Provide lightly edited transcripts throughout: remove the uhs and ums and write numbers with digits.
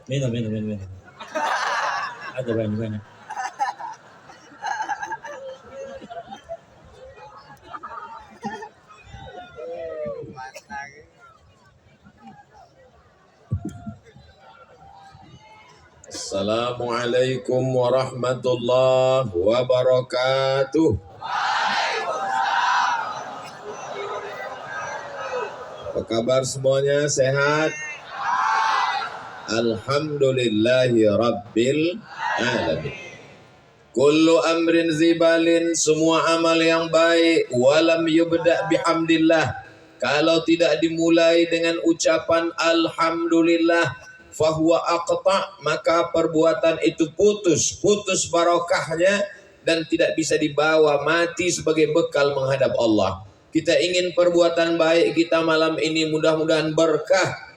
Minum, minum, minum, minum. Ada banyak-banyak. Assalamualaikum warahmatullahi wabarakatuh. Apa kabar semuanya? Sehat? Alhamdulillahi rabbil alamin. Kullu amrin zibalin, semua amal yang baik, walam yubda bihamdillah, kalau tidak dimulai dengan ucapan alhamdulillah, fahuwa aqta, maka perbuatan itu putus barokahnya dan tidak bisa dibawa, mati sebagai bekal menghadap Allah. Kita ingin perbuatan baik kita malam ini mudah-mudahan berkah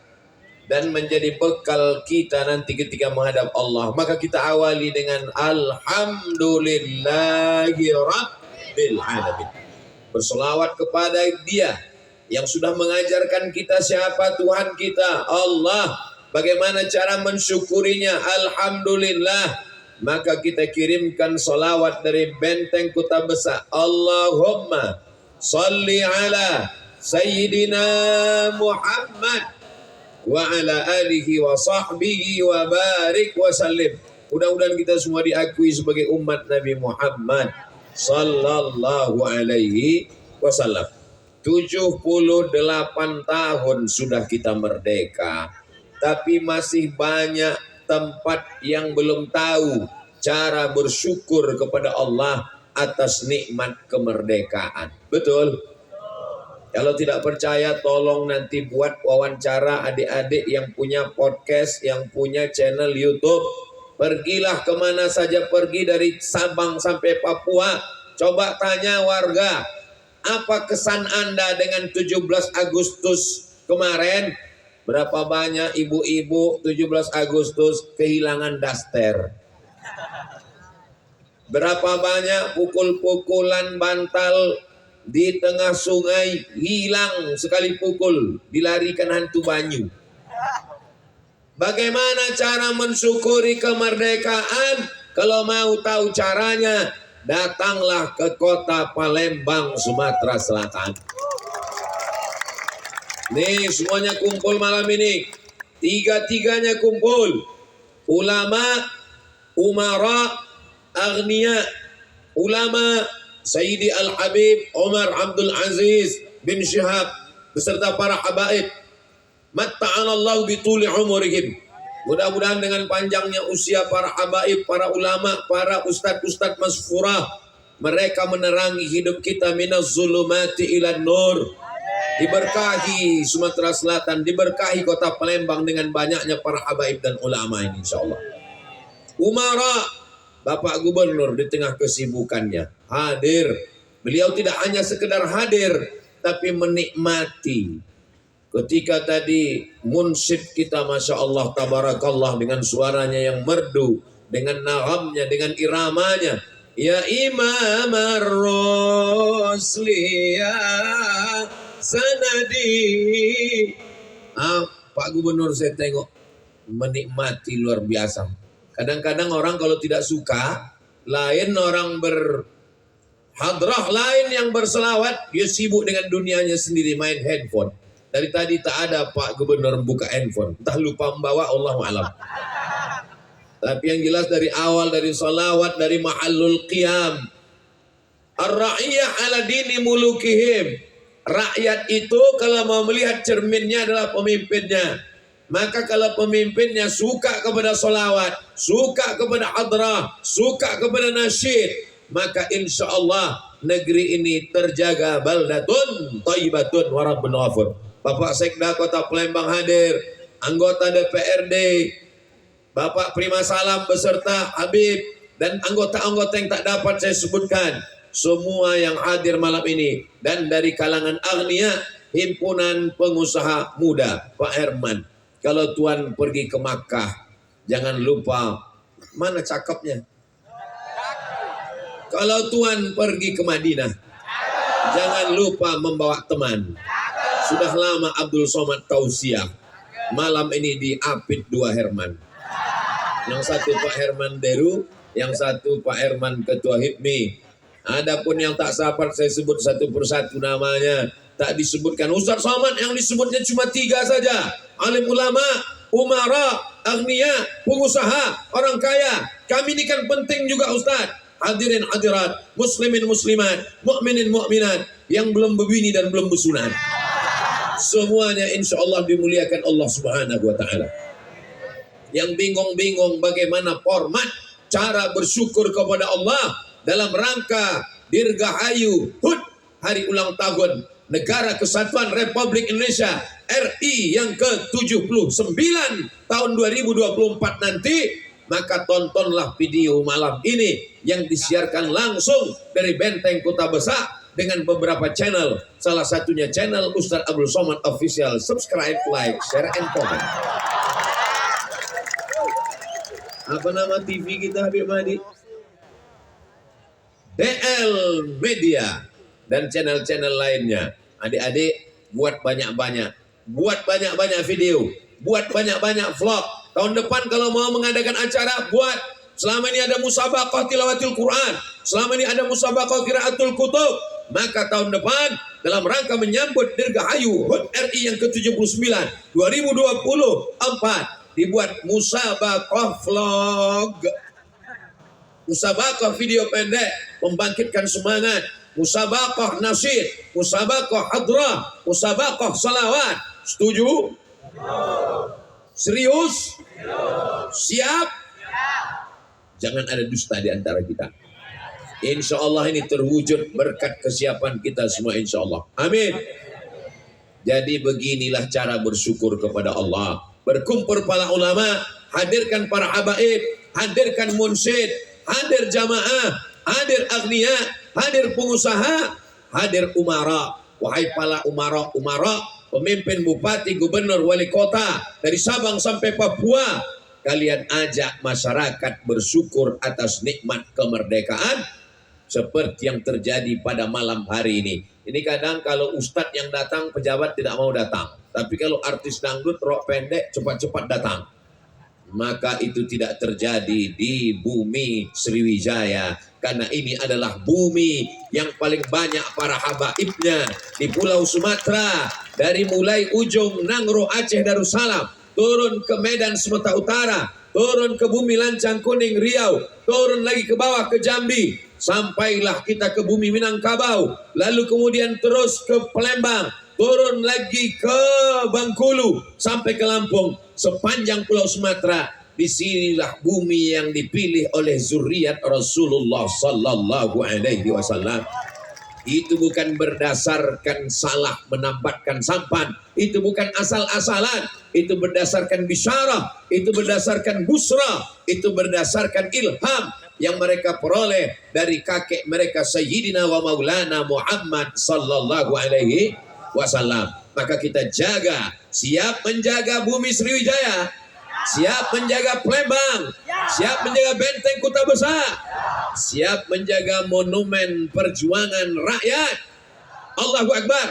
dan menjadi bekal kita nanti ketika menghadap Allah. Maka kita awali dengan alhamdulillahi rabbil alamin. Berselawat kepada Dia yang sudah mengajarkan kita siapa Tuhan kita, Allah. Bagaimana cara mensyukurinya? Alhamdulillah. Maka kita kirimkan salawat dari benteng Kota Besar. Allahumma salli ala Sayyidina Muhammad wa ala alihi wa sahbihi wa barik wa sallim. Mudah-mudahan kita semua diakui sebagai umat Nabi Muhammad sallallahu alaihi wasallam. 78 tahun sudah kita merdeka, tapi masih banyak tempat yang belum tahu cara bersyukur kepada Allah atas nikmat kemerdekaan. Betul? Kalau tidak percaya, tolong nanti buat wawancara adik-adik yang punya podcast, yang punya channel YouTube. Pergilah kemana saja, pergi dari Sabang sampai Papua. Coba tanya warga, apa kesan Anda dengan 17 Agustus kemarin? Berapa banyak ibu-ibu 17 Agustus kehilangan daster? Berapa banyak pukul-pukulan bantal di tengah sungai, hilang sekali pukul, dilarikan hantu banyu. Bagaimana cara mensyukuri kemerdekaan? Kalau mau tahu caranya, datanglah ke kota Palembang, Sumatera Selatan. Nih semuanya kumpul malam ini, tiga-tiganya kumpul. Ulama, umara, agniya. Ulama Sayyidi Al-Habib Umar Abdul Aziz bin Syihab beserta para habaib. Matta'anallahu bituli umurihim. Mudah-mudahan dengan panjangnya usia para habaib, para ulama, para ustadz-ustadz masfurah, mereka menerangi hidup kita minaz zulumati ilan nur. Diberkahi Sumatera Selatan, diberkahi kota Palembang dengan banyaknya para habaib dan ulama ini insyaallah. Umara, Bapak Gubernur di tengah kesibukannya hadir. Beliau tidak hanya sekedar hadir, tapi menikmati. Ketika tadi munsyid kita, Masya Allah, tabarakallah, dengan suaranya yang merdu, dengan nagamnya, dengan iramanya. Ya Imam Ar-Rusliya Sanadi. Pak Gubernur saya tengok menikmati luar biasa. Kadang-kadang orang kalau tidak suka, lain orang berhadrah, lain yang berselawat, dia sibuk dengan dunianya sendiri, main handphone. Dari tadi tak ada Pak Gubernur buka handphone, entah lupa membawa, Allahu a'lam. Tapi yang jelas dari awal, dari salawat, dari mahallul qiyam. Ar-ra'iyah ala dini mulukihim. Rakyat itu kalau mau melihat cerminnya adalah pemimpinnya. Maka kalau pemimpinnya suka kepada solawat, suka kepada hadrah, suka kepada nasyid, maka insya Allah negeri ini terjaga. Baldatun thayyibatun wa rabbun ghafur. Bapak Sekda Kota Palembang hadir, anggota DPRD, Bapak Prima Salam beserta Habib, dan anggota-anggota yang tak dapat saya sebutkan, semua yang hadir malam ini. Dan dari kalangan agniya, himpunan pengusaha muda, Pak Herman. Kalau Tuan pergi ke Makkah, jangan lupa, mana cakepnya? Kalau Tuan pergi ke Madinah, jangan lupa membawa teman. Sudah lama Abdul Somad tausiah, malam ini di Apit 2 Herman. Yang satu Pak Herman Deru, yang satu Pak Herman Ketua HIPMI. Adapun yang tak sabar saya sebut satu persatu namanya. Tak disebutkan. Ustaz Somad yang disebutnya cuma 3 saja. Alim ulama, umara, agniya, pengusaha, orang kaya. Kami ini kan penting juga Ustaz. Hadirin hadirat, muslimin muslimat, mukminin mukminat yang belum berbini dan belum bersunat. Semuanya insya Allah dimuliakan Allah Subhanahu wa Ta'ala. Yang bingung-bingung bagaimana format cara bersyukur kepada Allah dalam rangka Dirgahayu HUT hari ulang tahun Negara Kesatuan Republik Indonesia RI yang ke-79 tahun 2024 nanti, maka tontonlah video malam ini yang disiarkan langsung dari Benteng Kota Besar dengan beberapa channel, salah satunya channel Ustaz Abdul Somad Official. Subscribe, like, share, and comment. Apa nama TV kita Habib Mahdi? DL Media dan channel-channel lainnya. Adik-adik buat banyak-banyak video, buat banyak-banyak vlog. Tahun depan kalau mau mengadakan acara, buat. Selama ini ada musabaqah tilawatil Quran, selama ini ada musabaqah qiraatul kutub, maka tahun depan dalam rangka menyambut Dirgahayu HUT RI yang ke-79 2024 dibuat musabaqah vlog, musabaqah video pendek membangkitkan semangat, musabaqah nasyid, musabaqah hadrah, musabaqah salawat. Setuju? Serius? Siap? Jangan ada dusta di antara kita. Insya Allah ini terwujud berkat kesiapan kita semua insya Allah. Amin. Jadi beginilah cara bersyukur kepada Allah. Berkumpul para ulama, hadirkan para habaib, hadirkan munsyid, hadir jamaah, hadir agniya, hadir pengusaha, hadir umara. Wahai para umara, pemimpin, bupati, gubernur, wali kota dari Sabang sampai Papua, kalian ajak masyarakat bersyukur atas nikmat kemerdekaan seperti yang terjadi pada malam hari ini. Ini kadang kalau ustadz yang datang, pejabat tidak mau datang. Tapi kalau artis dangdut rok pendek cepat-cepat datang. Maka itu tidak terjadi di bumi Sriwijaya. Karena ini adalah bumi yang paling banyak para habaibnya di Pulau Sumatera. Dari mulai ujung Nangro Aceh Darussalam, turun ke Medan Sumatera Utara, turun ke bumi Lancang Kuning Riau, turun lagi ke bawah ke Jambi, sampailah kita ke bumi Minangkabau, lalu kemudian terus ke Palembang, turun lagi ke Bengkulu sampai ke Lampung. Sepanjang Pulau Sumatera, disinilah bumi yang dipilih oleh zuriat Rasulullah Sallallahu Alaihi Wasallam. Itu bukan berdasarkan salah menambatkan sampan, itu bukan asal-asalan, itu berdasarkan bisyarah, itu berdasarkan busra, itu berdasarkan ilham yang mereka peroleh dari kakek mereka Sayyidina wa Maulana Muhammad Sallallahu Alaihi Wasallam. Maka kita jaga, siap menjaga bumi Sriwijaya, siap menjaga Palembang, siap menjaga Benteng Kota Besar, siap menjaga monumen perjuangan rakyat. Allahu Akbar.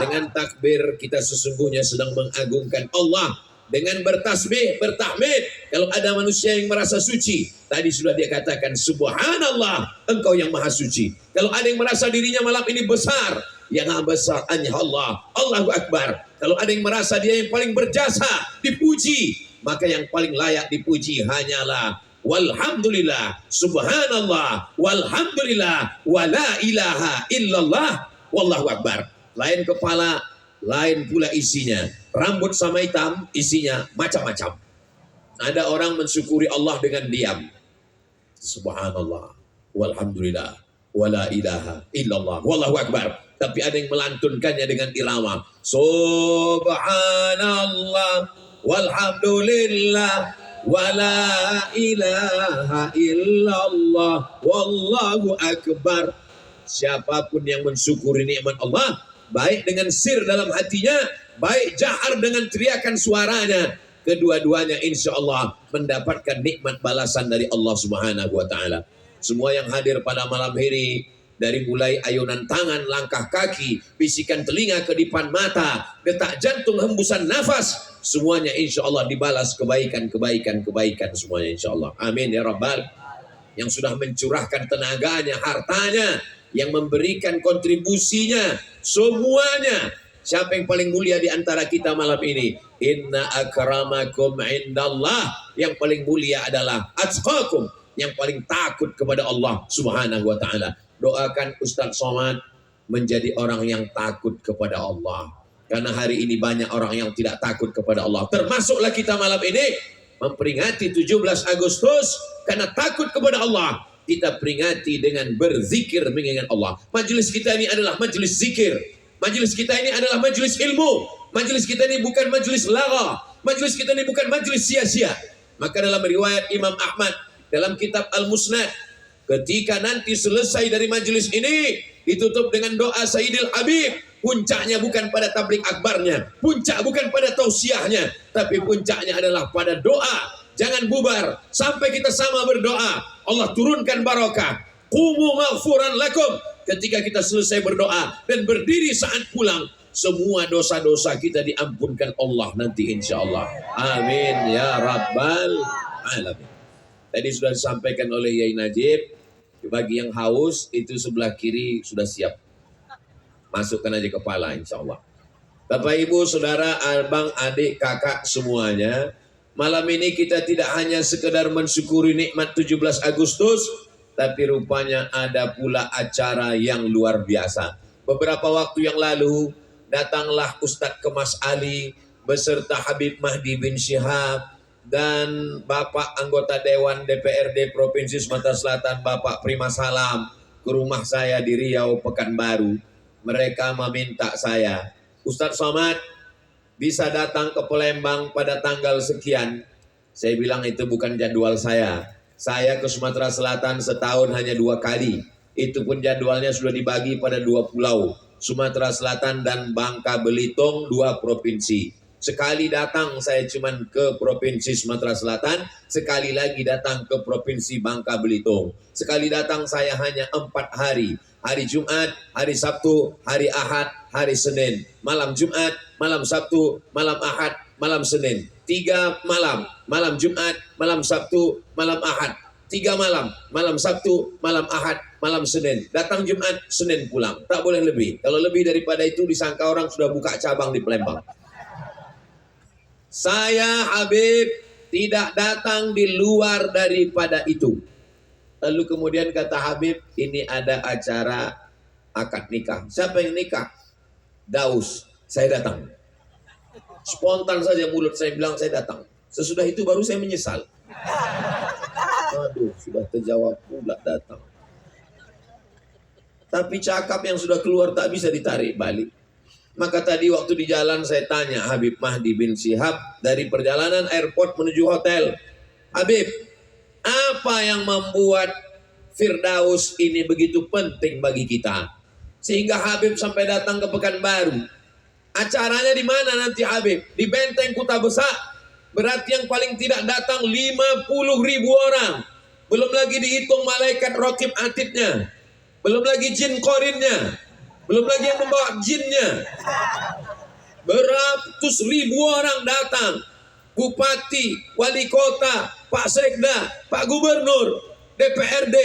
Dengan takbir kita sesungguhnya sedang mengagungkan Allah. Dengan bertasbih, bertahmid, kalau ada manusia yang merasa suci, tadi sudah dia katakan subhanallah, engkau yang maha suci. Kalau ada yang merasa dirinya malam ini besar, yang maha besar hanya Allah. Allahu Akbar. Kalau ada yang merasa dia yang paling berjasa, dipuji, maka yang paling layak dipuji hanyalah walhamdulillah, subhanallah, walhamdulillah, wala ilaha illallah, wallahu akbar. Lain kepala, lain pula isinya. Rambut sama hitam, isinya macam-macam. Ada orang mensyukuri Allah dengan diam. Subhanallah, walhamdulillah, wala ilaha illallah, wallahu akbar. Tapi ada yang melantunkannya dengan irama. Subhanallah, walhamdulillah, wala ilaha illallah, wallahu akbar. Siapapun yang mensyukuri nikmat Allah, baik dengan sir dalam hatinya, baik jahar dengan teriakan suaranya, kedua-duanya insya Allah mendapatkan nikmat balasan dari Allah Subhanahu wa Ta'ala. Semua yang hadir pada malam ini, dari mulai ayunan tangan, langkah kaki, bisikan telinga, kedipan mata, detak jantung, hembusan nafas, semuanya insya Allah dibalas kebaikan semuanya insya Allah. Amin ya Rabbal. Yang sudah mencurahkan tenaganya, hartanya, yang memberikan kontribusinya, semuanya. Siapa yang paling mulia di antara kita malam ini? Inna akramakum indallah. Yang paling mulia adalah atqakum, yang paling takut kepada Allah Subhanahu wa taala. Doakan Ustaz Somad menjadi orang yang takut kepada Allah. Karena hari ini banyak orang yang tidak takut kepada Allah. Termasuklah kita malam ini memperingati 17 Agustus karena takut kepada Allah. Kita peringati dengan berzikir mengingat Allah. Majelis kita ini adalah majelis zikir. Majelis kita ini adalah majelis ilmu. Majelis kita ini bukan majelis lagha. Majelis kita ini bukan majelis sia-sia. Maka dalam riwayat Imam Ahmad dalam kitab Al-Musnad, ketika nanti selesai dari majelis ini ditutup dengan doa Sayyidil Habib. Puncaknya bukan pada tablik akbarnya, puncak bukan pada tausiahnya, tapi puncaknya adalah pada doa. Jangan bubar sampai kita sama berdoa. Allah turunkan barakah. Qumu maghfuran lakum. Ketika kita selesai berdoa dan berdiri saat pulang, semua dosa-dosa kita diampunkan Allah nanti insya Allah. Amin ya Rabbal Alamin. Tadi sudah disampaikan oleh Yai Najib, bagi yang haus itu sebelah kiri sudah siap. Masukkan aja kepala insya Allah. Bapak ibu saudara abang adik kakak semuanya, malam ini kita tidak hanya sekedar mensyukuri nikmat 17 Agustus, tapi rupanya ada pula acara yang luar biasa. Beberapa waktu yang lalu datanglah Ustadz Kemas Ali beserta Habib Mahdi bin Syihab dan Bapak anggota Dewan DPRD Provinsi Sumatera Selatan Bapak Prima Salam ke rumah saya di Riau Pekanbaru. Mereka meminta saya, Ustadz Somad bisa datang ke Palembang pada tanggal sekian. Saya bilang itu bukan jadwal saya. Saya ke Sumatera Selatan setahun hanya 2 kali. Itu pun jadwalnya sudah dibagi pada 2 pulau. Sumatera Selatan dan Bangka Belitung, 2 provinsi. Sekali datang saya cuman ke Provinsi Sumatera Selatan. Sekali lagi datang ke Provinsi Bangka Belitung. Sekali datang saya hanya 4 hari. Hari Jumat, hari Sabtu, hari Ahad, hari Senin. Malam Jumat, malam Sabtu, malam Ahad, malam Senin. 3 malam, malam Jumat, malam Sabtu, malam Ahad. 3 malam, malam Sabtu, malam Ahad, malam Senin. Datang Jumat, Senin pulang. Tak boleh lebih. Kalau lebih daripada itu disangka orang sudah buka cabang di Palembang. Saya Habib tidak datang di luar daripada itu. Lalu kemudian kata Habib, ini ada acara akad nikah. Siapa yang nikah? Daus. Saya datang. Spontan saja mulut saya bilang saya datang. Sesudah itu baru saya menyesal. Aduh, sudah terjawab pula datang. Tapi cakap yang sudah keluar tak bisa ditarik balik. Maka tadi waktu di jalan saya tanya Habib Mahdi bin Syihab dari perjalanan airport menuju hotel. Habib, apa yang membuat Firdaus ini begitu penting bagi kita? Sehingga Habib sampai datang ke Pekanbaru. Acaranya di mana nanti Habib? Di Benteng Kuta Besar. Berarti yang paling tidak datang 50.000 orang. Belum lagi dihitung malaikat raqib atidnya. Belum lagi jin korinnya. Belum lagi yang membawa jinnya. Beratus ribu orang datang. Bupati, wali kota, Pak Sekda, Pak Gubernur, DPRD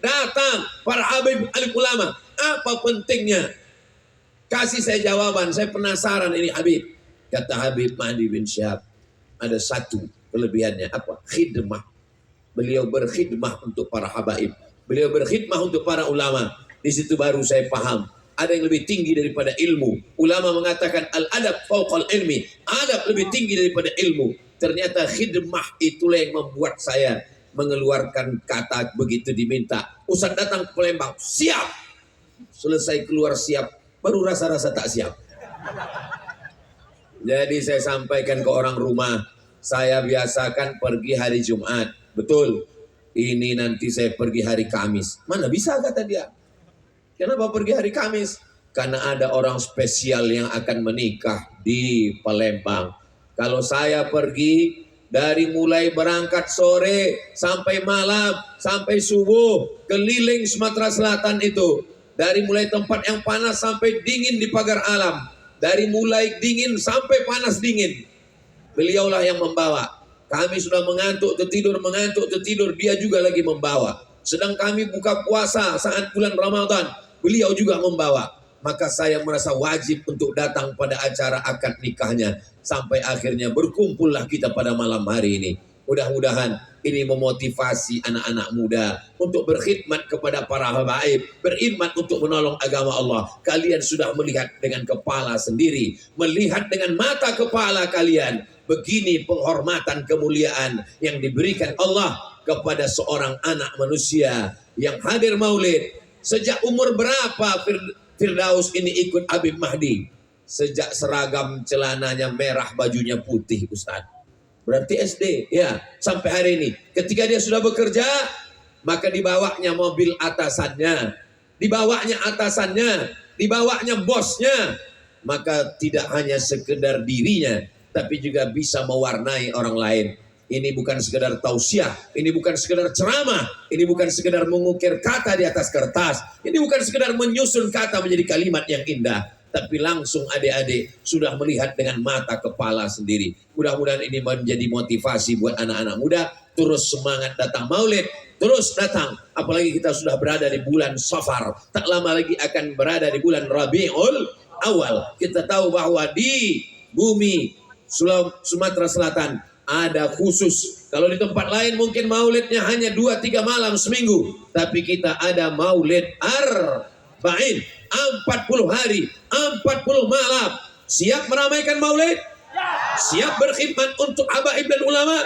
datang. Para Habib alim ulama. Apa pentingnya? Kasih saya jawaban, saya penasaran ini Habib. Kata Habib Mahdi bin Syihab, ada satu kelebihannya. Apa? Khidmah. Beliau berkhidmah untuk para habaib. Beliau berkhidmah untuk para ulama. Di situ baru saya paham. Ada yang lebih tinggi daripada ilmu. Ulama mengatakan al-adab fauqal ilmi. Adab lebih tinggi daripada ilmu. Ternyata khidmah itulah yang membuat saya mengeluarkan kata begitu diminta. Ustaz datang ke Palembang, siap. Selesai keluar siap. Baru rasa-rasa tak siap. Jadi saya sampaikan ke orang rumah, saya biasakan pergi hari Jumat. Betul, ini nanti saya pergi hari Kamis. Mana bisa kata dia. Kenapa pergi hari Kamis? Karena ada orang spesial yang akan menikah di Palembang. Kalau saya pergi dari mulai berangkat sore sampai malam, sampai subuh, keliling Sumatera Selatan itu. Dari mulai tempat yang panas sampai dingin di pagar alam. Dari mulai dingin sampai panas dingin. Beliaulah yang membawa. Kami sudah mengantuk tertidur, dia juga lagi membawa. Sedang kami buka puasa saat bulan Ramadan, beliau juga membawa. Maka saya merasa wajib untuk datang pada acara akad nikahnya. Sampai akhirnya berkumpullah kita pada malam hari ini. Mudah-mudahan ini memotivasi anak-anak muda untuk berkhidmat kepada para habaib, berkhidmat untuk menolong agama Allah. Kalian sudah melihat dengan kepala sendiri, melihat dengan mata kepala kalian. Begini penghormatan kemuliaan yang diberikan Allah kepada seorang anak manusia yang hadir maulid. Sejak umur berapa Firdaus ini ikut Habib Mahdi? Sejak seragam celananya merah, bajunya putih, Ustaz. Berarti SD, ya, sampai hari ini. Ketika dia sudah bekerja, maka dibawanya mobil atasannya, dibawanya bosnya. Maka tidak hanya sekedar dirinya, tapi juga bisa mewarnai orang lain. Ini bukan sekedar tausiah, ini bukan sekedar ceramah, ini bukan sekedar mengukir kata di atas kertas, ini bukan sekedar menyusun kata menjadi kalimat yang indah. Tapi langsung adik-adik sudah melihat dengan mata kepala sendiri. Mudah-mudahan ini menjadi motivasi buat anak-anak muda. Terus semangat datang maulid. Terus datang. Apalagi kita sudah berada di bulan Safar. Tak lama lagi akan berada di bulan Rabiul Awal. Kita tahu bahwa di bumi Sumatera Selatan ada khusus. Kalau di tempat lain mungkin maulidnya hanya 2-3 malam seminggu. Tapi kita ada maulid Arba'in. 40 hari, 40 malam. Siap meramaikan maulid? Siap berkhidmat untuk habaib dan ulama?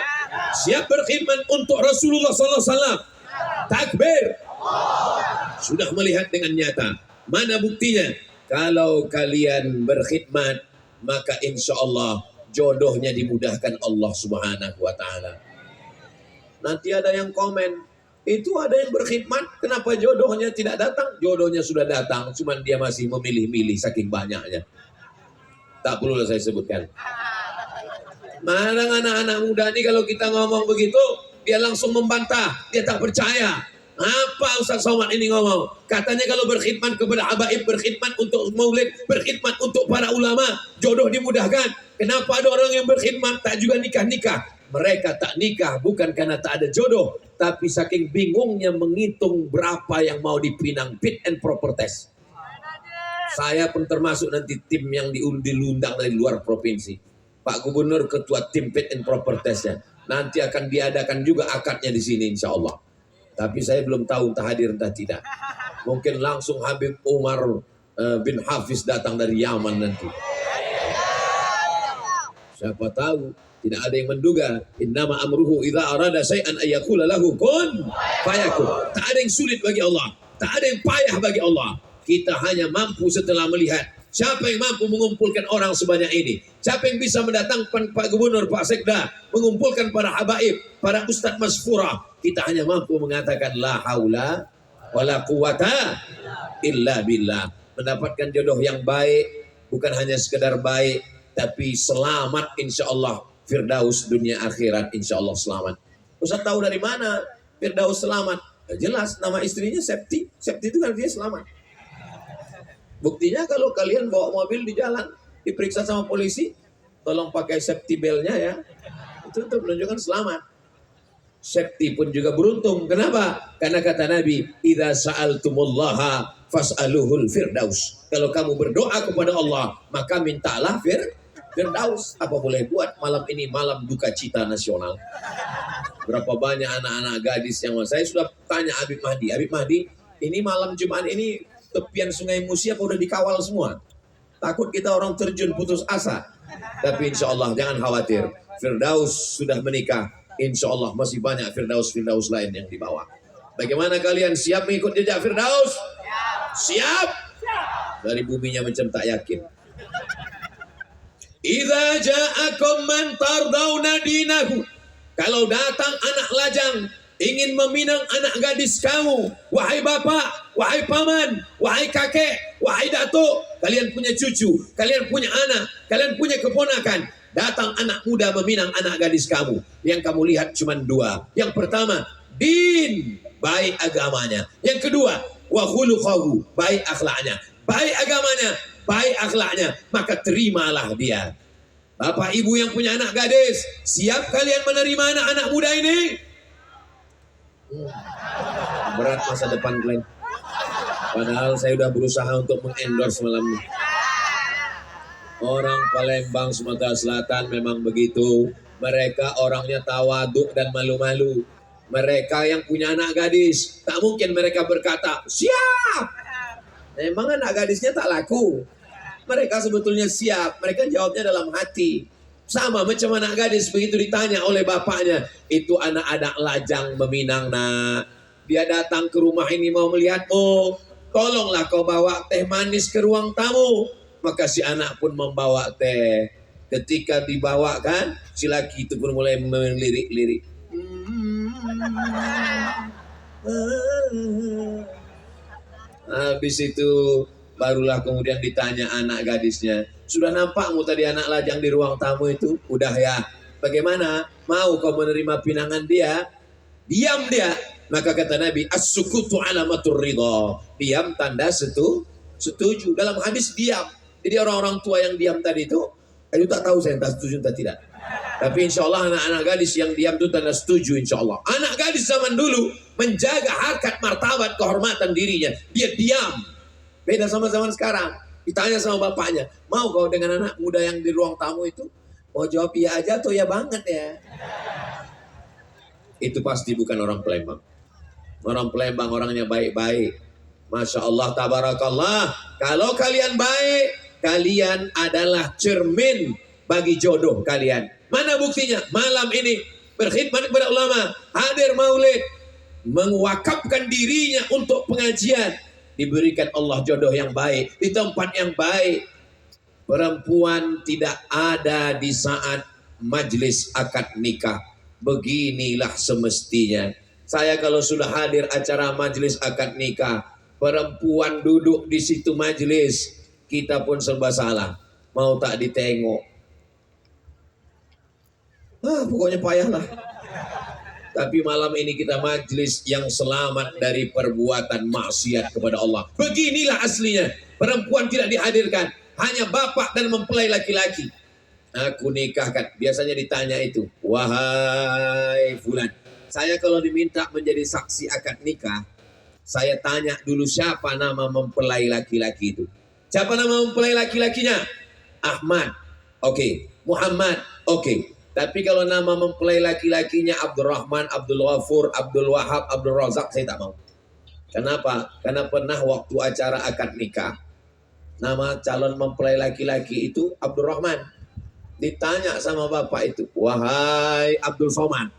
Siap berkhidmat untuk Rasulullah SAW? Takbir. Sudah melihat dengan nyata. Mana buktinya? Kalau kalian berkhidmat, maka insya Allah jodohnya dimudahkan Allah Subhanahu wa Ta'ala. Nanti ada yang komen, itu ada yang berkhidmat, kenapa jodohnya tidak datang? Jodohnya sudah datang, cuman dia masih memilih-milih saking banyaknya. Tak perlu saya sebutkan. Mana anak-anak muda ini kalau kita ngomong begitu, dia langsung membantah, dia tak percaya. Apa Ustaz Somad ini ngomong? Katanya kalau berkhidmat kepada habaib, berkhidmat untuk maulid, berkhidmat untuk para ulama, jodoh dimudahkan. Kenapa ada orang yang berkhidmat tak juga nikah-nikah? Mereka tak nikah bukan karena tak ada jodoh, tapi saking bingungnya menghitung berapa yang mau dipinang, fit and proper test. Saya pun termasuk nanti tim yang diundang dari luar provinsi. Pak Gubernur ketua tim fit and proper testnya. Nanti akan diadakan juga akadnya di sini insya Allah. Tapi saya belum tahu entah hadir entah tidak. Mungkin langsung Habib Umar bin Hafiz datang dari Yaman nanti. Siapa tahu. Tidak ada yang menduga. Innama amruhu idza arada syai'an ayyaqula lahu kun fayakun. Tak ada yang sulit bagi Allah. Tak ada yang payah bagi Allah. Kita hanya mampu setelah melihat. Siapa yang mampu mengumpulkan orang sebanyak ini? Siapa yang bisa mendatangkan Pak Gubernur, Pak Sekda, mengumpulkan para habaib, para ustadz masfura? Kita hanya mampu mengatakan la haula wala quwata illa billah. Mendapatkan jodoh yang baik, bukan hanya sekedar baik, tapi selamat insya Allah. Firdaus dunia akhirat insya Allah selamat. Ustaz tahu dari mana Firdaus selamat? Jelas nama istrinya Septi. Septi itu kan dia selamat. Buktinya kalau kalian bawa mobil di jalan diperiksa sama polisi, tolong pakai safety belt-nya ya. Itu untuk menunjukkan selamat. Septi pun juga beruntung. Kenapa? Karena kata Nabi, idza sa'altumullaha fas'aluhul firdaus. Kalau kamu berdoa kepada Allah, maka mintalah Firdaus. Apa boleh buat malam ini malam duka cita nasional. Berapa banyak anak-anak gadis yang saya sudah tanya Habib Mahdi. Habib Mahdi, ini malam Jumat ini tepian Sungai Musi apa udah dikawal semua? Takut kita orang terjun putus asa. Tapi insya Allah jangan khawatir. Firdaus sudah menikah. Insya Allah masih banyak Firdaus lain yang dibawa. Bagaimana kalian siap mengikut jejak Firdaus? Siap? Dari buminya macam tak yakin. Idza ja'akum man tardawna dinahu. Kalau datang anak lajang ingin meminang anak gadis kamu, wahai bapak, wahai paman, wahai kakek, wahai datuk, kalian punya cucu, kalian punya anak, kalian punya keponakan, datang anak muda meminang anak gadis kamu. Yang kamu lihat cuma dua. Yang pertama, din, baik agamanya. Yang kedua, wa khuluquhu, baik akhlaknya. Baik agamanya, baik akhlaknya, maka terimalah dia. Bapak ibu yang punya anak gadis, siap kalian menerima anak-anak muda ini? Berat masa depan kalian. Padahal saya udah berusaha untuk mengendorse malam ini. Orang Palembang Sumatera Selatan memang begitu. Mereka orangnya tawaduk dan malu-malu. Mereka yang punya anak gadis, tak mungkin mereka berkata, siap. Memang anak gadisnya tak laku. Mereka sebetulnya siap. Mereka jawabnya dalam hati. Sama macam anak gadis begitu ditanya oleh bapaknya. Itu anak-anak lajang meminang nak. Dia datang ke rumah ini mau melihatmu. Tolonglah kau bawa teh manis ke ruang tamu. Maka si anak pun membawa teh. Ketika dibawakan, si laki itu pun mulai melirik-lirik. Habis itu barulah kemudian ditanya anak gadisnya, sudah nampakmu tadi anak lajang di ruang tamu itu? Udah ya. Bagaimana? Mau kau menerima pinangan dia? Diam dia. Maka kata Nabi, as-sukutu alamatur ridha. Diam tanda setuju. Dalam hadis diam. Jadi orang-orang tua yang diam tadi itu tak tahu saya entah setuju entah tidak. Tapi insya Allah anak-anak gadis yang diam itu tanda setuju insya Allah. Anak gadis zaman dulu menjaga harkat martabat kehormatan dirinya. Dia diam. Beda sama zaman sekarang. Ditanya sama bapaknya, mau kau dengan anak muda yang di ruang tamu itu? Mau jawab iya aja atau ya banget ya? Itu pasti bukan orang Palembang. Orang Palembang orangnya baik-baik. Masya Allah, tabarakallah. Kalau kalian baik, kalian adalah cermin bagi jodoh kalian. Mana buktinya? Malam ini berkhidmat kepada ulama, hadir maulid, mewakafkan dirinya untuk pengajian. Diberikan Allah jodoh yang baik, di tempat yang baik. Perempuan tidak ada di saat majlis akad nikah. Beginilah semestinya. Saya kalau sudah hadir acara majlis akad nikah, perempuan duduk di situ majlis, kita pun serba salah. Mau tak ditengok. Pokoknya payahlah. Tapi malam ini kita majlis yang selamat dari perbuatan maksiat kepada Allah. Beginilah aslinya. Perempuan tidak dihadirkan. Hanya bapak dan mempelai laki-laki. Aku nikahkan. Biasanya ditanya itu. Wahai fulan. Saya kalau diminta menjadi saksi akad nikah, saya tanya dulu siapa nama mempelai laki-laki itu. Siapa nama mempelai laki-lakinya? Ahmad. Oke. Muhammad. Oke. Tapi kalau nama mempelai laki-lakinya Abdurrahman, Abdul Ghafur, Abdul Wahab, Abdul Razak, saya tak mau. Kenapa? Karena pernah waktu acara akad nikah, nama calon mempelai laki-laki itu Abdurrahman. Ditanya sama bapak itu, wahai Abdul Somad.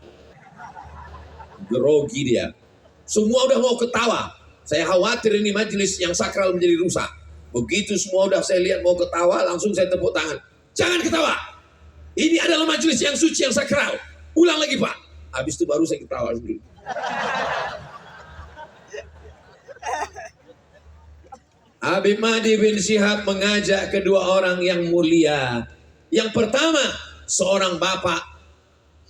Grogi dia. Semua udah mau ketawa. Saya khawatir ini majelis yang sakral menjadi rusak. Begitu semua udah saya lihat mau ketawa, langsung saya tepuk tangan. Jangan ketawa. Ini adalah majelis yang suci, yang sakral. Ulang lagi Pak. Habis itu baru saya ketawa sendiri. Habib Mahdi bin Syihab mengajak kedua orang yang mulia. Yang pertama, seorang bapak.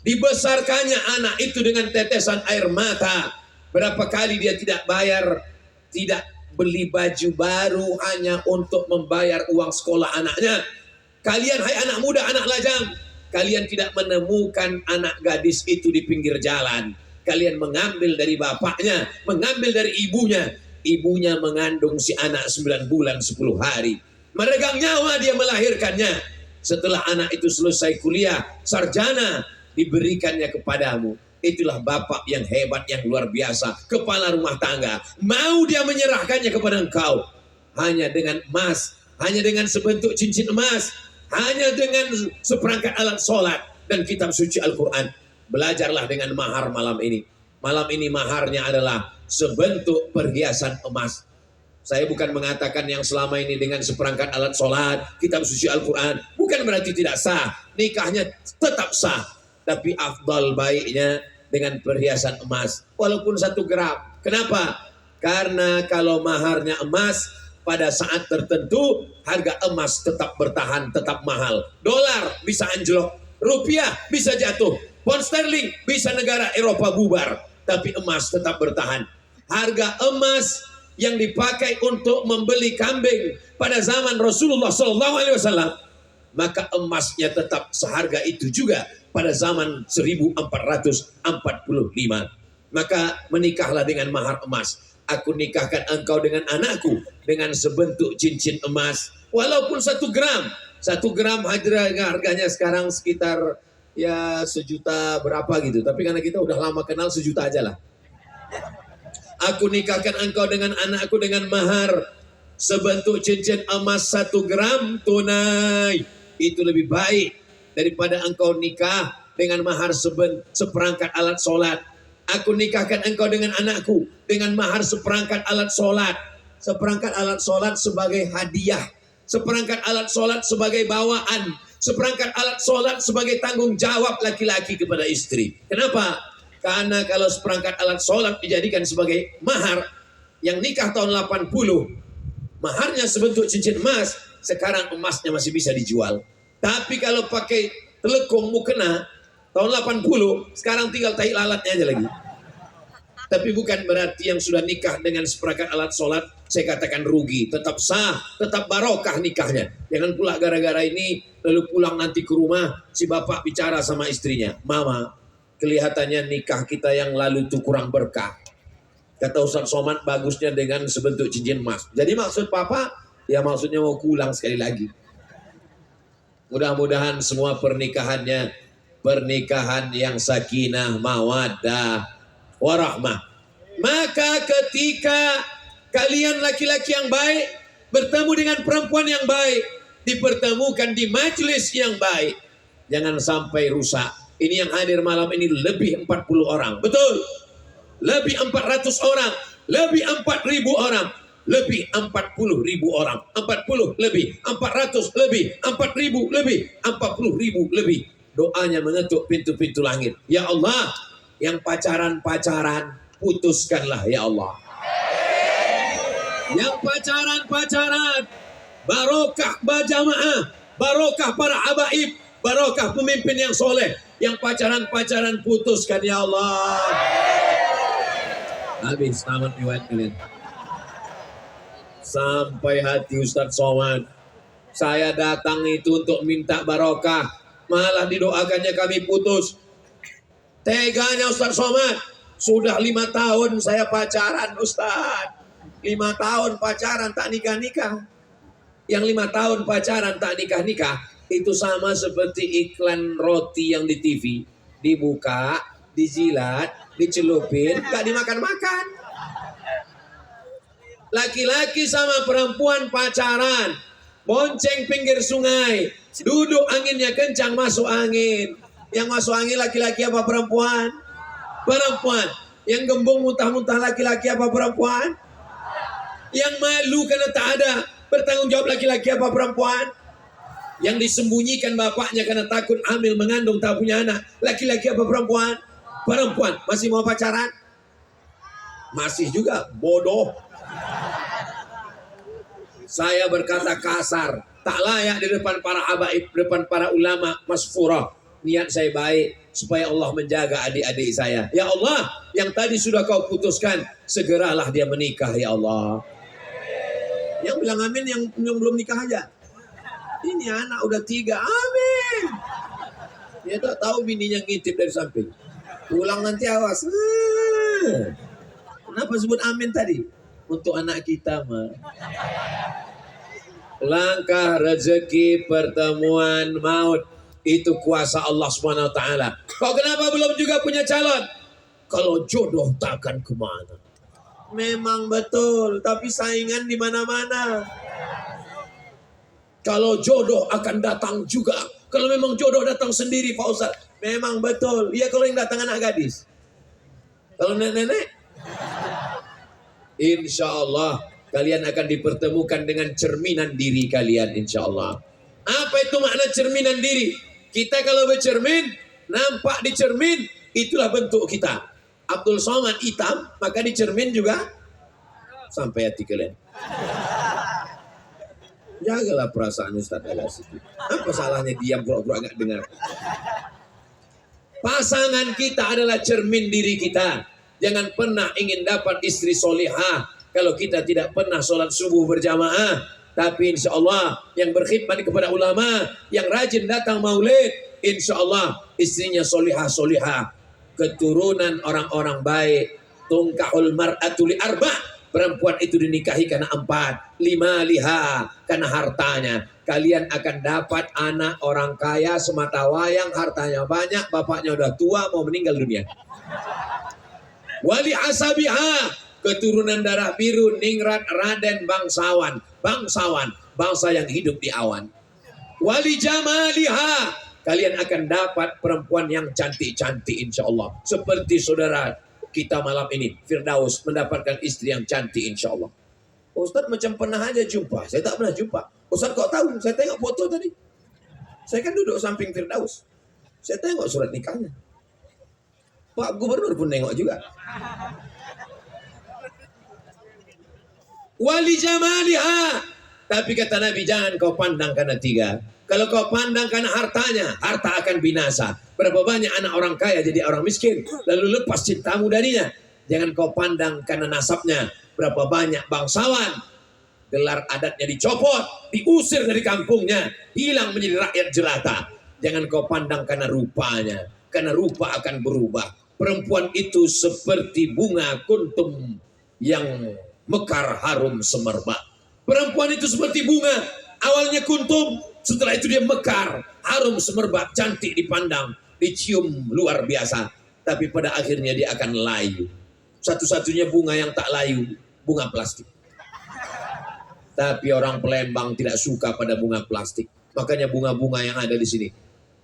Dibesarkannya anak itu dengan tetesan air mata. Berapa kali dia tidak bayar, tidak beli baju baru hanya untuk membayar uang sekolah anaknya. Kalian hai anak muda, anak lajang, kalian tidak menemukan anak gadis itu di pinggir jalan. Kalian mengambil dari bapaknya, mengambil dari ibunya. Ibunya mengandung si anak 9 bulan 10 hari. Meregang nyawa dia melahirkannya. Setelah anak itu selesai kuliah, sarjana, diberikannya kepadamu. Itulah bapak yang hebat, yang luar biasa. Kepala rumah tangga. Mau dia menyerahkannya kepada engkau. Hanya dengan emas. Hanya dengan sebentuk cincin emas. Hanya dengan seperangkat alat sholat dan kitab suci Al-Quran. Belajarlah dengan mahar malam ini. Malam ini maharnya adalah sebentuk perhiasan emas. Saya bukan mengatakan yang selama ini dengan seperangkat alat sholat, kitab suci Al-Quran, bukan berarti tidak sah. Nikahnya tetap sah. Tapi afdal baiknya dengan perhiasan emas. Walaupun 1 gram. Kenapa? Karena kalau maharnya emas, pada saat tertentu harga emas tetap bertahan, tetap mahal. Dolar bisa anjlok, rupiah bisa jatuh, pound sterling bisa negara Eropa bubar, tapi emas tetap bertahan. Harga emas yang dipakai untuk membeli kambing pada zaman Rasulullah SAW maka emasnya tetap seharga itu juga pada zaman 1445. Maka menikahlah dengan mahar emas. Aku nikahkan engkau dengan anakku dengan sebentuk cincin emas, walaupun 1 gram. 1 gram harganya sekarang sekitar ya 1 juta berapa gitu. Tapi karena kita udah lama kenal, 1 juta aja lah. Aku nikahkan engkau dengan anakku dengan mahar sebentuk cincin emas 1 gram tunai. Itu lebih baik daripada engkau nikah dengan mahar seperangkat alat sholat. Aku nikahkan engkau dengan anakku dengan mahar seperangkat alat sholat. Seperangkat alat sholat sebagai hadiah. Seperangkat alat sholat sebagai bawaan. Seperangkat alat sholat sebagai tanggung jawab laki-laki kepada istri. Kenapa? Karena kalau seperangkat alat sholat dijadikan sebagai mahar, yang nikah tahun 80, maharnya sebentuk cincin emas, sekarang emasnya masih bisa dijual. Tapi kalau pakai telekung mukena tahun 80, sekarang tinggal tai lalatnya aja lagi. Tapi bukan berarti yang sudah nikah dengan seperangkat alat sholat saya katakan rugi. Tetap sah, tetap barokah nikahnya. Jangan pula gara-gara ini lalu pulang nanti ke rumah si bapak bicara sama istrinya, "Mama, kelihatannya nikah kita yang lalu itu kurang berkah." Kata Ustaz Somad, bagusnya dengan sebentuk cincin emas. Jadi maksud papa, ya maksudnya mau pulang sekali lagi. Mudah-mudahan semua pernikahannya pernikahan yang sakinah, mawaddah, warahmah. Maka ketika kalian laki-laki yang baik bertemu dengan perempuan yang baik, dipertemukan di majelis yang baik, jangan sampai rusak. Ini yang hadir malam ini lebih 40 orang. Betul? Lebih 400 orang, lebih 4.000 orang, lebih 40.000 orang, 40 lebih, 400 lebih, 4.000 lebih, 40.000 lebih. Doanya mengetuk pintu-pintu langit. Ya Allah, yang pacaran-pacaran putuskanlah ya Allah. Yang pacaran-pacaran barokah berjamaah, barokah para habaib, barokah pemimpin yang soleh. Yang pacaran-pacaran putuskan ya Allah. Habis tamat riwayat kalian. Sampai hati Ustaz Somad. Saya datang itu untuk minta barokah, malah didoakannya kami putus. Teganya Ustaz Somad. Sudah 5 tahun saya pacaran Ustaz. 5 tahun pacaran tak nikah-nikah. Yang 5 tahun pacaran tak nikah-nikah, itu sama seperti iklan roti yang di TV. Dibuka, dijilat, dicelupin, gak dimakan-makan. Laki-laki sama perempuan pacaran, bonceng pinggir sungai, duduk anginnya kencang masuk angin. Yang masuk angin laki-laki apa perempuan? Perempuan. Yang gembung muntah-muntah laki-laki apa perempuan? Yang malu karena tak ada bertanggung jawab laki-laki apa perempuan? Yang disembunyikan bapaknya karena takut hamil mengandung tak punya anak, laki-laki apa perempuan? Perempuan. Masih mau pacaran? Masih juga bodoh. Saya berkata kasar, tak layak di depan para habaib, depan para ulama masfurah. Niat saya baik supaya Allah menjaga adik-adik saya. Ya Allah, yang tadi sudah kau putuskan, segeralah dia menikah ya Allah. Yang bilang amin yang belum nikah aja. Ini anak udah 3, amin. Dia tak tahu bininya ngintip dari samping. Pulang nanti awas. Kenapa sebut amin tadi? Untuk anak kita mah. Langkah rezeki pertemuan maut itu kuasa Allah Subhanahu wa taala. Kau kenapa belum juga punya calon? Kalau jodoh takkan kemana. Memang betul, tapi saingan di mana-mana. Kalau jodoh akan datang juga. Kalau memang jodoh datang sendiri Pak Ustaz, memang betul. Iya kalau yang datang anak gadis. Kalau nenek-nenek, insya Allah kalian akan dipertemukan dengan cerminan diri kalian insya Allah. Apa itu makna cerminan diri? Kita kalau bercermin, nampak di cermin, itulah bentuk kita. Abdul Somad hitam, maka di cermin juga sampai hati kalian. Jagalah perasaan Ustaz Alas itu. Apa salahnya diam pura-pura gak dengar? Pasangan kita adalah cermin diri kita. Jangan pernah ingin dapat istri solihah kalau kita tidak pernah sholat subuh berjamaah. Tapi insya Allah yang berkhidmat kepada ulama, yang rajin datang maulid, insya Allah istrinya solihah, keturunan orang-orang baik. Tungkahul mar'atu li arba', perempuan itu dinikahi karena 4. 5 liha, karena hartanya. Kalian akan dapat anak orang kaya semata wayang, hartanya banyak, bapaknya udah tua mau meninggal dunia. Wali asabiha, keturunan darah biru, ningrat, raden, bangsawan, bangsa yang hidup di awan. Wali jamaliha, kalian akan dapat perempuan yang cantik-cantik insya Allah. Seperti saudara kita malam ini, Firdaus, mendapatkan istri yang cantik insya Allah. Ustaz macam pernah aja jumpa, saya tak pernah jumpa. Ustaz kok tahu? Saya tengok foto tadi. Saya kan duduk samping Firdaus. Saya tengok surat nikahnya. Pak Gubernur pun nengok juga. Wali jamaliha, tapi kata Nabi jangan kau pandang karena 3. Kalau kau pandang karena hartanya, harta akan binasa. Berapa banyak anak orang kaya jadi orang miskin, lalu lepas cintamu darinya. Jangan kau pandang karena nasabnya. Berapa banyak bangsawan, gelar adatnya dicopot, diusir dari kampungnya, hilang menjadi rakyat jelata. Jangan kau pandang karena rupanya, karena rupa akan berubah. Perempuan itu seperti bunga kuntum yang mekar harum semerbak. Perempuan itu seperti bunga, awalnya kuntum, setelah itu dia mekar, harum semerbak, cantik dipandang, dicium luar biasa. Tapi pada akhirnya dia akan layu. Satu-satunya bunga yang tak layu, bunga plastik. Tapi orang Palembang tidak suka pada bunga plastik. Makanya bunga-bunga yang ada di sini.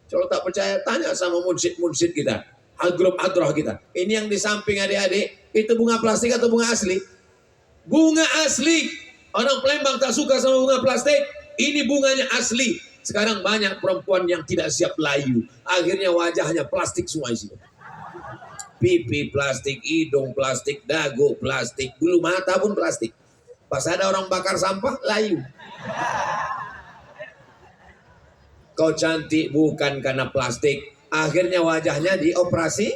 Kalau tak percaya, tanya sama mursyid kita, hadroh kita. Ini yang di samping adik-adik, itu bunga plastik atau bunga asli? Bunga asli. Orang Palembang tak suka sama bunga plastik. Ini bunganya asli. Sekarang banyak perempuan yang tidak siap layu. Akhirnya wajahnya plastik semua isinya. Pipi plastik, hidung plastik, dagu plastik, bulu mata pun plastik. Pas ada orang bakar sampah, layu. Kau cantik bukan karena plastik. Akhirnya wajahnya dioperasi.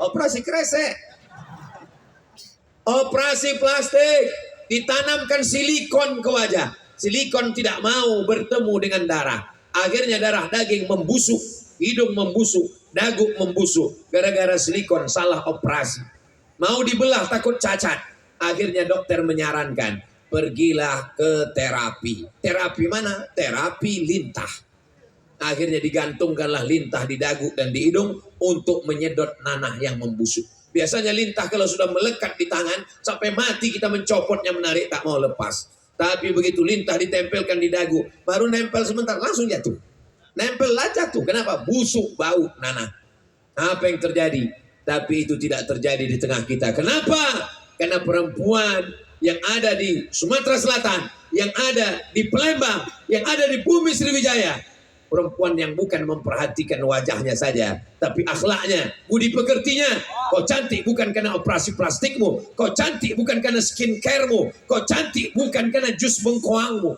Operasi kresek. Operasi plastik. Ditanamkan silikon ke wajah. Silikon tidak mau bertemu dengan darah. Akhirnya darah daging membusuk, hidung membusuk, dagu membusuk. Gara-gara silikon salah operasi. Mau dibelah takut cacat. Akhirnya dokter menyarankan, pergilah ke terapi. Terapi mana? Terapi lintah. Akhirnya digantungkanlah lintah di dagu dan di hidung untuk menyedot nanah yang membusuk. Biasanya lintah kalau sudah melekat di tangan, sampai mati kita mencopotnya, menarik, tak mau lepas. Tapi begitu lintah ditempelkan di dagu, baru nempel sebentar, langsung jatuh. Nempel lah jatuh. Kenapa? Busuk, bau, nanah. Apa yang terjadi? Tapi itu tidak terjadi di tengah kita. Kenapa? Karena perempuan yang ada di Sumatera Selatan, yang ada di Palembang, yang ada di bumi Sriwijaya, perempuan yang bukan memperhatikan wajahnya saja, tapi akhlaknya, budi pekertinya. Kau cantik bukan karena operasi plastikmu, kau cantik bukan karena skincaremu, kau cantik bukan karena jus bengkoangmu,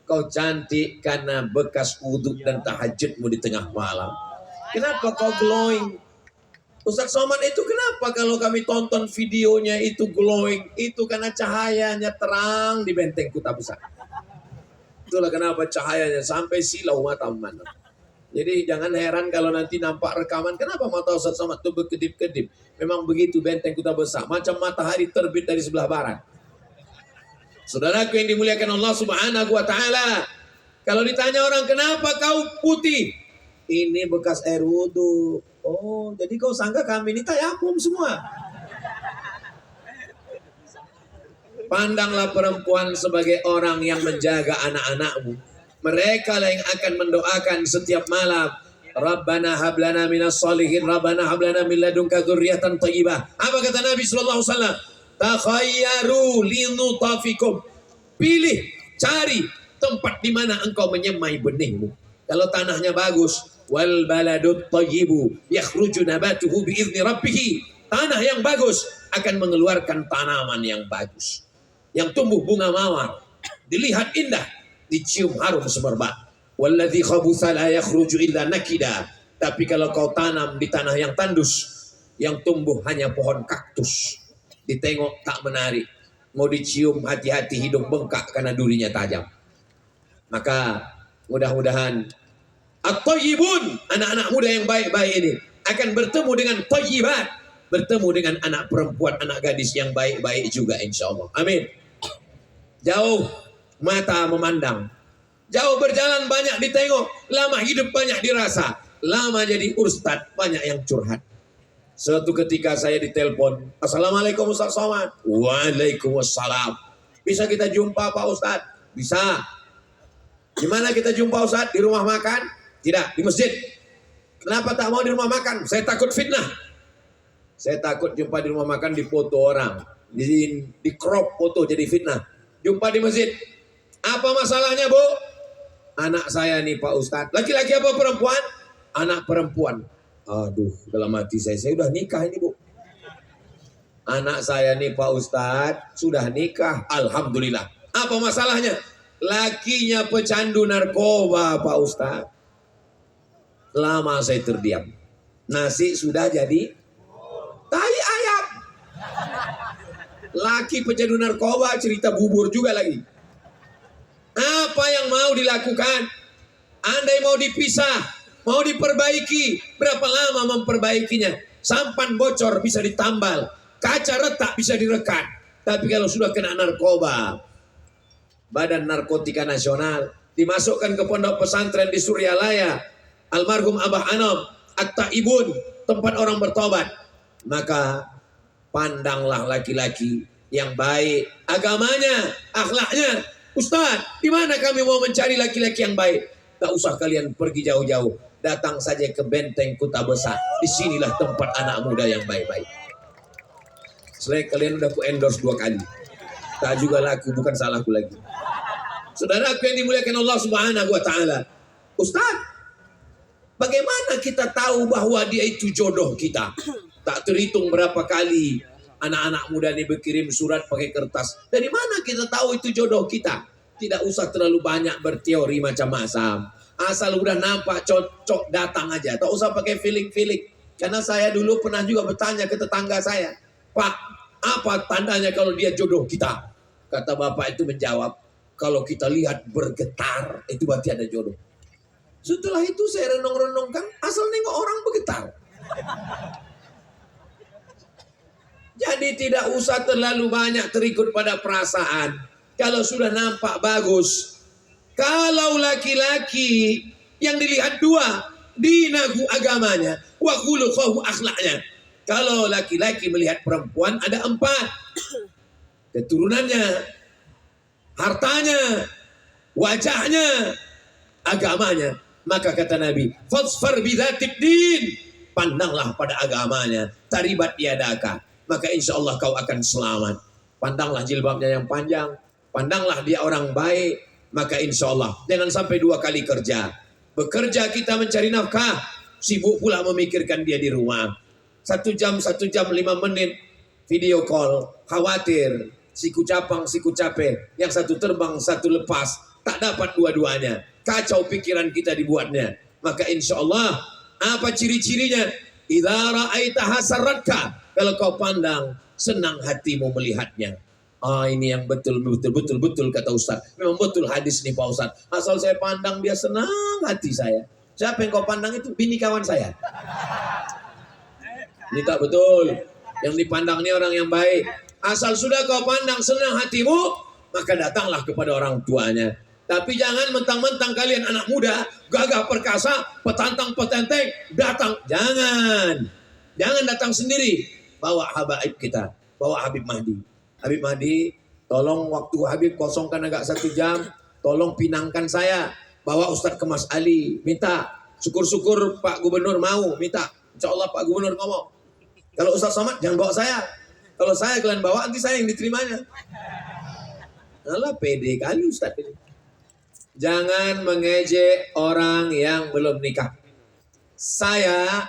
kau cantik karena bekas wudhu dan tahajudmu di tengah malam. Kenapa kau glowing? Ustaz Somad itu kenapa kalau kami tonton videonya itu glowing? Itu karena cahayanya terang di benteng Kuta Besar. Itulah kenapa cahayanya sampai silau mata memandang. Jadi jangan heran kalau nanti nampak rekaman. Kenapa mata Ustaz Somad itu berkedip-kedip? Memang begitu benteng Kuta Besar. Macam matahari terbit dari sebelah barat. Saudaraku yang dimuliakan Allah Subhanahu wa Ta'ala. Kalau ditanya orang, kenapa kau putih? Ini bekas air wudhu. Oh, jadi kau sangka kami ini tayamum semua. Pandanglah perempuan sebagai orang yang menjaga anak-anakmu. Mereka lah yang akan mendoakan setiap malam. Rabbana hablana minas solihin, Rabbana hablana min ladunka dzurriyyatan thayyibah. Apa kata Nabi sallallahu alaihi wasallam? Takhayyaru linutafikum. Pilih, cari tempat di mana engkau menyemai benihmu. Kalau tanahnya bagus, wal baladut thayyibu yakhruju nabatuhu biizni rabbih. Tanah yang bagus akan mengeluarkan tanaman yang bagus. Yang tumbuh bunga mawar, dilihat indah, dicium harum semerbak. Walladzi khabutha la yakhruju illa nakida. Tapi kalau kau tanam di tanah yang tandus, yang tumbuh hanya pohon kaktus, ditengok tak menarik. mau dicium hati-hati, hidung bengkak karena durinya tajam. Maka mudah-mudahan at-thayyibun, anak-anak muda yang baik-baik ini akan bertemu dengan thayyibat, bertemu dengan anak perempuan, anak gadis yang baik-baik juga insyaallah. Amin. Jauh mata memandang, jauh berjalan banyak ditengok, lama hidup banyak dirasa, lama jadi ustadz banyak yang curhat. Suatu ketika saya ditelepon, Assalamualaikum Ustaz Somad. Waalaikumsalam. Bisa kita jumpa Pak Ustadz? Bisa. Di mana kita jumpa Ustadz? Di rumah makan? Tidak, di masjid. Kenapa tak mau di rumah makan? Saya takut fitnah. Saya takut jumpa di rumah makan dipoto orang, di crop foto jadi fitnah. Jumpa di masjid. Apa masalahnya Bu? Anak saya nih Pak Ustadz. Laki-laki apa perempuan? Anak perempuan. Aduh, dalam hati saya udah nikah ini Bu. Anak saya nih Pak Ustadz sudah nikah, alhamdulillah. Apa masalahnya? Lakinya pecandu narkoba Pak Ustadz. Lama saya terdiam. Nasi sudah jadi tai ayam. Laki pecandu narkoba cerita bubur juga lagi. Apa yang mau dilakukan? Andai mau dipisah, mau diperbaiki, berapa lama memperbaikinya? Sampan bocor bisa ditambal, kaca retak bisa direkat. Tapi kalau sudah kena narkoba, Badan Narkotika Nasional dimasukkan ke pondok pesantren di Suryalaya, almarhum Abah Anom, At-Taibun, tempat orang bertobat. Maka pandanglah laki-laki yang baik, agamanya, akhlaknya. Ustaz, di mana kami mau mencari laki-laki yang baik? Tak usah kalian pergi jauh-jauh. Datang saja ke Benteng Kuta Besar. Disinilah tempat anak muda yang baik-baik. Selain kalian udah ku endorse 2 kali. Tak juga laku, bukan salahku lagi. Saudaraku yang dimuliakan Allah Subhanahu wa taala. Ustaz, bagaimana kita tahu bahwa dia itu jodoh kita? Tak terhitung berapa kali anak-anak muda ini berkirim surat pakai kertas. Dari mana kita tahu itu jodoh kita? Tidak usah terlalu banyak berteori macam-macam. Asal udah nampak cocok datang aja. Tak usah pakai feeling-feeling. Karena saya dulu pernah juga bertanya ke tetangga saya, Pak, apa tandanya kalau dia jodoh kita? Kata bapak itu menjawab, kalau kita lihat bergetar, itu berarti ada jodoh. Setelah itu saya renung-renungkan, asal nengok orang bergetar. Jadi tidak usah terlalu banyak terikut pada perasaan. Kalau sudah nampak bagus. Kalau laki-laki yang dilihat 2, dinahu agamanya, wa khuluquhu akhlaknya. Kalau laki-laki melihat perempuan ada 4. Keturunannya, hartanya, wajahnya, agamanya. Maka kata Nabi, fasfar bidzatid din. Pandanglah pada agamanya, taribat yadaka. Maka insya Allah kau akan selamat. Pandanglah jilbabnya yang panjang, pandanglah dia orang baik, maka insya Allah jangan sampai 2 kali kerja. Bekerja kita mencari nafkah, sibuk pula memikirkan dia di rumah. 1 jam 5 menit video call, khawatir siku capang siku capek, yang satu terbang satu lepas, tak dapat dua-duanya. Kacau pikiran kita dibuatnya. Maka insya Allah apa ciri-cirinya? Idza ra'aitaha sarratka. Kalau kau pandang, senang hatimu melihatnya. Ini yang betul kata Ustaz. Memang betul hadis nih Pak Ustaz. Asal saya pandang dia senang hati saya. Siapa yang kau pandang itu? Bini kawan saya. Ini tak betul. Yang dipandang ini orang yang baik. Asal sudah kau pandang senang hatimu, maka datanglah kepada orang tuanya. Tapi jangan mentang-mentang kalian anak muda, gagah perkasa, petantang petenteng, datang. Jangan datang sendiri. Bawa habaib kita, bawa Habib Mahdi. Habib Mahdi, tolong waktu Habib kosongkan agak 1 jam, tolong pinangkan saya. Bawa Ustadz ke Mas Ali, minta. Syukur-syukur Pak Gubernur mau, minta. Insya Allah Pak Gubernur ngomong. Kalau Ustadz Somad, jangan bawa saya. Kalau saya kalian bawa, nanti saya yang diterimanya. Alah, pede kali Ustadz ini. Jangan mengejek orang yang belum nikah. Saya,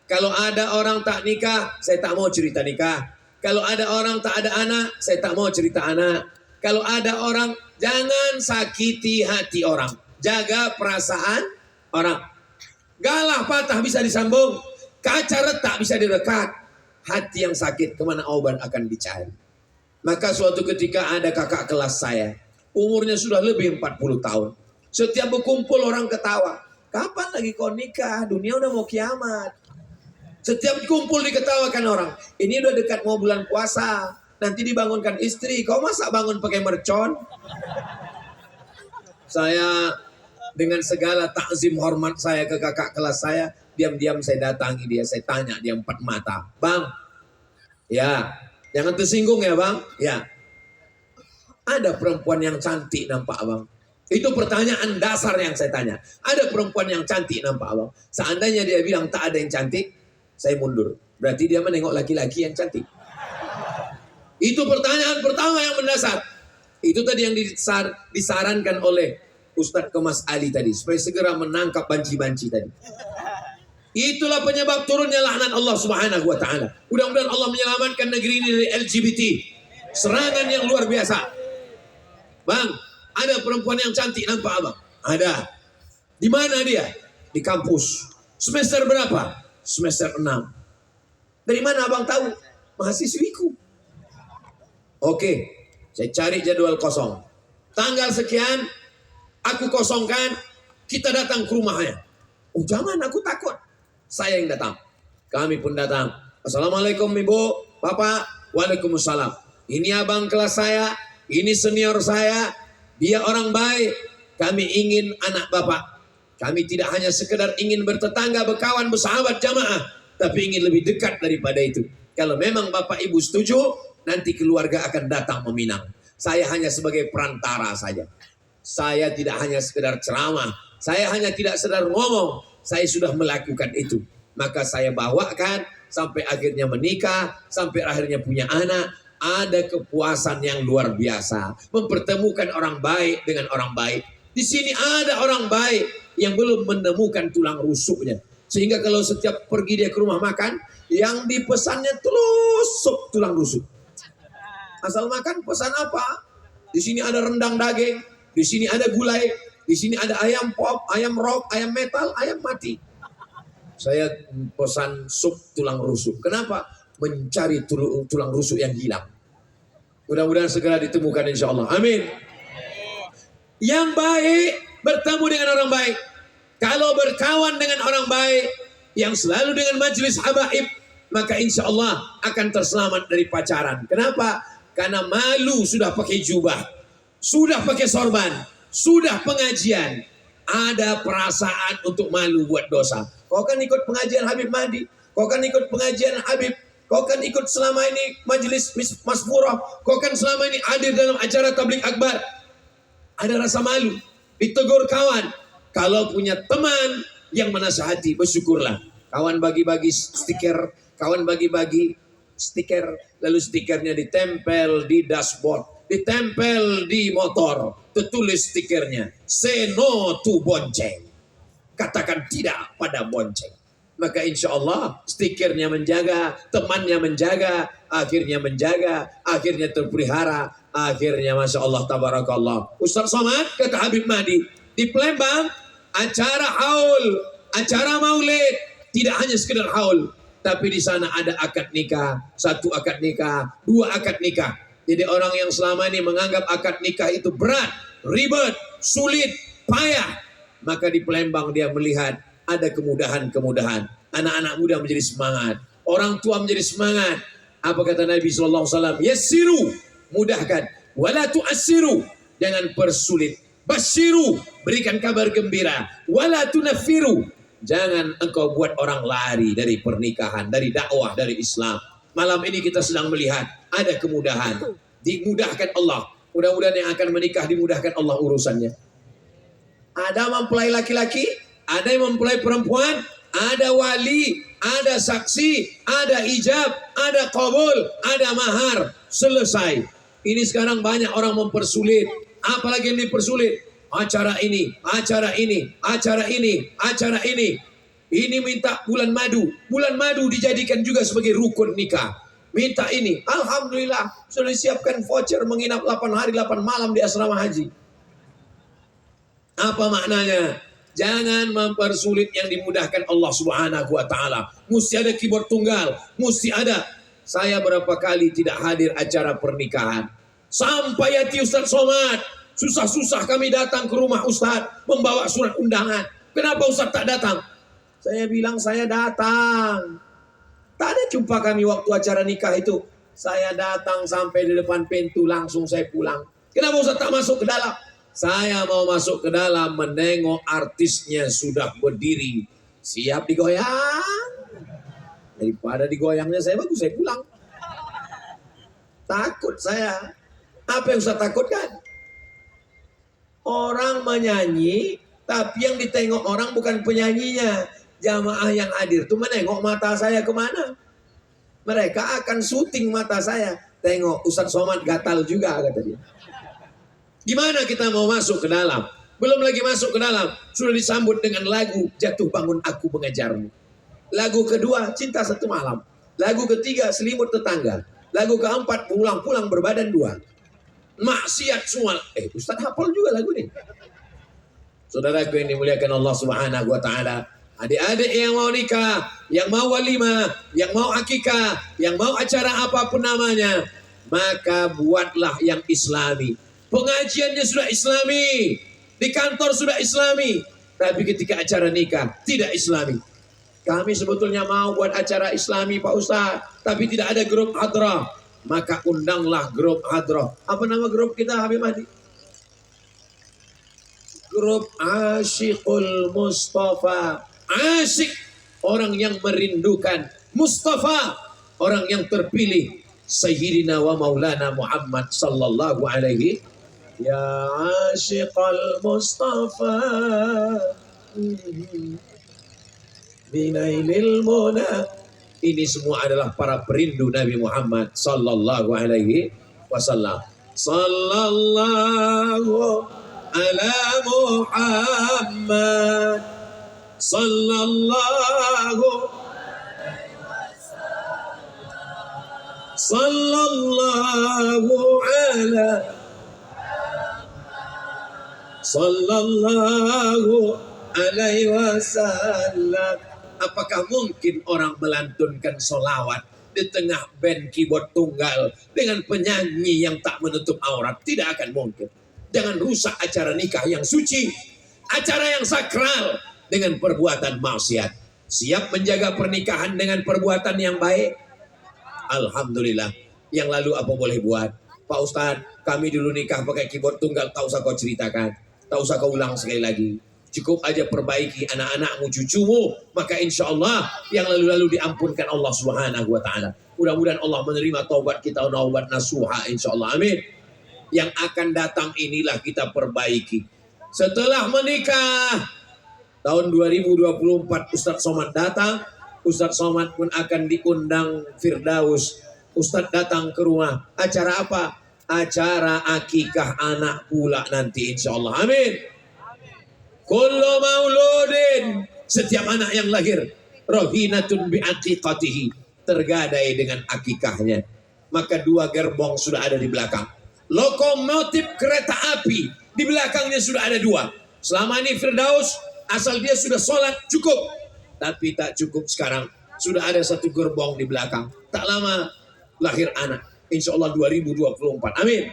kalau ada orang tak nikah, saya tak mau cerita nikah. Kalau ada orang tak ada anak, saya tak mau cerita anak. Kalau ada orang, jangan sakiti hati orang. Jaga perasaan orang. Galah patah bisa disambung. Kaca retak bisa direkat. Hati yang sakit, kemana obat akan dicari. Maka suatu ketika ada kakak kelas saya, umurnya sudah lebih 40 tahun. Setiap berkumpul orang ketawa. Kapan lagi kau nikah? Dunia udah mau kiamat. Setiap kumpul diketawakan orang. Ini udah dekat mau bulan puasa. Nanti dibangunkan istri. Kau masa bangun pakai mercon? Saya dengan segala takzim hormat saya ke kakak kelas saya, diam-diam saya datangi dia. Saya tanya dia empat mata. Bang, ya, jangan tersinggung ya bang. Ya, ada perempuan yang cantik nampak abang. Itu pertanyaan dasar yang saya tanya. Ada perempuan yang cantik nampak abang. Seandainya dia bilang tak ada yang cantik, saya mundur. Berarti dia menengok laki-laki yang cantik. Itu pertanyaan pertama yang mendasar. Itu tadi yang disarankan oleh Ustadz Kemas Ali tadi. Supaya segera menangkap banci-banci tadi. Itulah penyebab turunnya laknat Allah Subhanahu wa ta'ala. Mudah-mudahan Allah menyelamatkan negeri ini dari LGBT. Serangan yang luar biasa. Bang, ada perempuan yang cantik nampak abang? Ada. Di mana dia? Di kampus. Semester berapa? Semester 6. Dari mana abang tahu? Mahasiswiku. Oke, saya cari jadwal kosong. Tanggal sekian, aku kosongkan, kita datang ke rumahnya. Oh jangan, aku takut. Saya yang datang. Kami pun datang. Assalamualaikum ibu, bapak. Waalaikumsalam. Ini abang kelas saya, ini senior saya. Dia orang baik. Kami ingin anak bapak. Kami tidak hanya sekedar ingin bertetangga, berkawan, bersahabat jamaah. Tapi ingin lebih dekat daripada itu. Kalau memang bapak ibu setuju, nanti keluarga akan datang meminang. Saya hanya sebagai perantara saja. Saya tidak hanya sekedar ceramah. Saya hanya tidak sekedar ngomong. Saya sudah melakukan itu. Maka saya bawakan sampai akhirnya menikah. Sampai akhirnya punya anak. Ada kepuasan yang luar biasa. Mempertemukan orang baik dengan orang baik. Di sini ada orang baik yang belum menemukan tulang rusuknya. Sehingga kalau setiap pergi dia ke rumah makan, yang dipesannya tusuk tulang rusuk. Asal makan pesan apa? Di sini ada rendang daging, di sini ada gulai, di sini ada ayam pop, ayam rock, ayam metal, ayam mati. Saya pesan sup tulang rusuk. Kenapa? Mencari tulang rusuk yang hilang. Mudah-mudahan segera ditemukan insya Allah. Amin. Yang baik bertemu dengan orang baik. Kalau berkawan dengan orang baik yang selalu dengan majelis habaib, maka insya Allah akan terselamat dari pacaran. Kenapa? Karena malu sudah pakai jubah, sudah pakai sorban, sudah pengajian. Ada perasaan untuk malu buat dosa. Kau kan ikut pengajian Habib Mahdi, kau kan ikut pengajian Habib, kau kan ikut selama ini majelis Masfurah, kau kan selama ini hadir dalam acara tabligh akbar. Ada rasa malu, ditegur kawan. Kalau punya teman yang menasihati, bersyukurlah. Kawan bagi-bagi stiker, kawan bagi-bagi stiker, lalu stikernya ditempel di dashboard, ditempel di motor, tertulis stikernya, say no to bonceng, katakan tidak pada bonceng. Maka insya Allah stikernya menjaga, temannya menjaga, akhirnya terpelihara, akhirnya masya Allah tabarakallah. Ustaz Somad kata Habib Mahdi di Palembang, acara haul, acara maulid, tidak hanya sekedar haul, tapi di sana ada akad nikah, 1 akad nikah, 2 akad nikah. Jadi orang yang selama ini menganggap akad nikah itu berat, ribet, sulit, payah, maka di Palembang dia melihat ada kemudahan-kemudahan. Anak-anak muda menjadi semangat, orang tua menjadi semangat. Apa kata Nabi SAW? Yassiru, mudahkan, wala tu'assiru, jangan persulit. Basyiru, berikan kabar gembira, wala tunaffiru, jangan engkau buat orang lari dari pernikahan, dari dakwah, dari Islam. Malam ini kita sedang melihat ada kemudahan. Dimudahkan Allah. Mudah-mudahan yang akan menikah dimudahkan Allah urusannya. Ada mempelai laki-laki, ada yang mempelai perempuan, ada wali, ada saksi, ada ijab, ada qabul, ada mahar. Selesai. Ini sekarang banyak orang mempersulit. Apalagi yang dipersulit? Acara ini, acara ini, acara ini, acara ini. Ini minta bulan madu. Bulan madu dijadikan juga sebagai rukun nikah. Minta ini. Alhamdulillah sudah disiapkan voucher menginap 8 hari 8 malam di asrama haji. Apa maknanya? Jangan mempersulit yang dimudahkan Allah Subhanahu wa taala. Mesti ada keyboard tunggal, mesti ada saya berapa kali tidak hadir acara pernikahan. Sampai hati Ustaz Somad, susah-susah kami datang ke rumah Ustaz membawa surat undangan. Kenapa Ustaz tak datang? Saya bilang saya datang. Tak ada jumpa kami waktu acara nikah itu. Saya datang sampai di depan pintu langsung saya pulang. Kenapa Ustaz tak masuk ke dalam? Saya mau masuk ke dalam menengok artisnya sudah berdiri. Siap digoyang. Daripada digoyangnya saya bagus saya pulang. Takut saya. Apa yang Ustaz takutkan? Orang menyanyi, tapi yang ditengok orang bukan penyanyinya. Jamaah yang hadir itu menengok mata saya kemana. Mereka akan syuting mata saya. Tengok Ustaz Somad gatal juga kata dia. Gimana kita mau masuk ke dalam? Belum lagi masuk ke dalam, sudah disambut dengan lagu Jatuh Bangun Aku Mengejarmu. Lagu kedua, Cinta Satu Malam. Lagu ketiga, Selimut Tetangga. Lagu keempat, Pulang-Pulang Berbadan Dua. Maksiat semua. Ustaz hafal juga lagu ini. Saudaraku yang dimuliakan Allah Subhanahu wa Ta'ala. Adik-adik yang mau nikah, yang mau walimah, yang mau akikah, yang mau acara apapun namanya, maka buatlah yang islami. Pengajiannya sudah islami, di kantor sudah islami, tapi ketika acara nikah tidak islami. Kami sebetulnya mau buat acara islami Pak Ustaz, tapi tidak ada grup hadrah. Maka undanglah grup hadrah. Apa nama grup kita Habib Mahdi? Grup Asyiqul Mustafa. Asyik, orang yang merindukan. Mustafa, orang yang terpilih. Sayyidina wa maulana Muhammad sallallahu alaihi. Ya Asyiqul Mustafa binailil muna. Ini semua adalah para perindu Nabi Muhammad sallallahu alaihi wasallam. Sallallahu ala Muhammad sallallahu ala sallallahu alaihi wasallam. Apakah mungkin orang melantunkan solawat di tengah band keyboard tunggal dengan penyanyi yang tak menutup aurat? Tidak akan mungkin. Jangan rusak acara nikah yang suci, acara yang sakral dengan perbuatan maksiat. Siap menjaga pernikahan dengan perbuatan yang baik? Alhamdulillah. Yang lalu apa boleh buat? Pak Ustadz, kami dulu nikah pakai keyboard tunggal, tak usah kau ceritakan, tak usah kau ulang sekali lagi. Cukup aja perbaiki anak-anakmu, cucumu, maka insya Allah yang lalu-lalu diampunkan Allah Subhanahu wa Ta'ala. Mudah-mudahan Allah menerima taubat kita, taubat nasuha, insya Allah. Amin. Yang akan datang inilah kita perbaiki. Setelah menikah, tahun 2024 Ustadz Somad datang. Ustadz Somad pun akan diundang Firdaus. Ustadz datang ke rumah. Acara apa? Acara akikah anak pula nanti insya Allah. Amin. Kullu mauludin, setiap anak yang lahir, rohinatun bi'aqiqatihi, tergadai dengan akikahnya. Maka dua gerbong sudah ada di belakang. Lokomotif kereta api di belakangnya sudah ada dua. Selama ini Firdaus asal dia sudah sholat cukup, tapi tak cukup sekarang. Sudah ada satu gerbong di belakang. Tak lama lahir anak. Insya Allah 2024. Amin.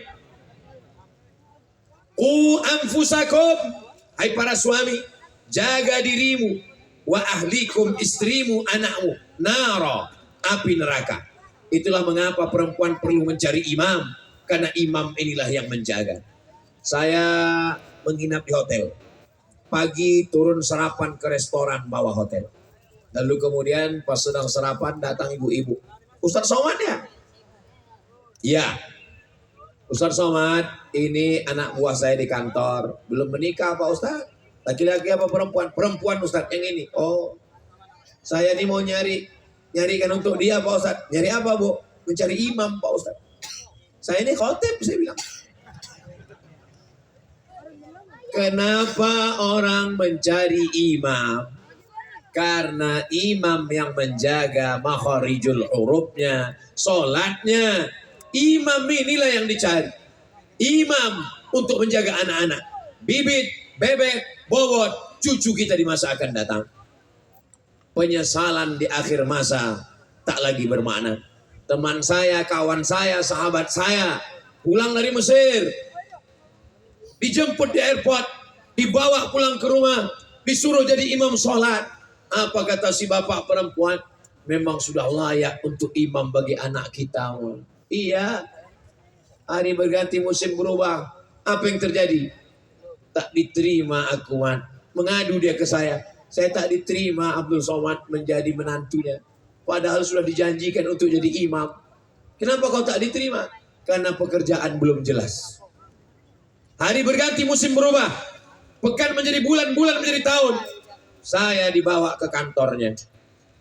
Qu anfusakum, hai para suami, jaga dirimu, wa ahlikum, istrimu, anakmu, nara, api neraka. Itulah mengapa perempuan perlu mencari imam, karena imam inilah yang menjaga. Saya menginap di hotel. Pagi turun sarapan ke restoran bawah hotel. Lalu kemudian pas sedang sarapan datang ibu-ibu. Ustadz Somad ya? Ya. Ustadz Somad, ini anak buah saya di kantor. Belum menikah Pak Ustadz? Laki-laki apa perempuan? Perempuan Ustadz, yang ini. Oh, saya ini mau nyarikan untuk dia Pak Ustadz. Nyari apa Bu? Mencari imam Pak Ustadz. Saya ini khotib, saya bilang. Kenapa orang mencari imam? Karena imam yang menjaga makharijul hurufnya, sholatnya. Imam inilah yang dicari. Imam untuk menjaga anak-anak. Bibit, bebek, bobot, cucu kita di masa akan datang. Penyesalan di akhir masa tak lagi bermakna. teman saya, kawan saya, sahabat saya, pulang dari Mesir, dijemput di airport, dibawa pulang ke rumah, disuruh jadi imam sholat. Apa kata si bapak perempuan? Memang sudah layak untuk imam bagi anak kita. Iya, hari berganti musim berubah. Apa yang terjadi? Tak diterima aku, mengadu dia ke saya. Saya tak diterima Abdul Somad menjadi menantunya. Padahal sudah dijanjikan untuk jadi imam. Kenapa kau tak diterima? Karena pekerjaan belum jelas. Hari berganti musim berubah. Pekan menjadi bulan, bulan menjadi tahun. Saya dibawa ke kantornya.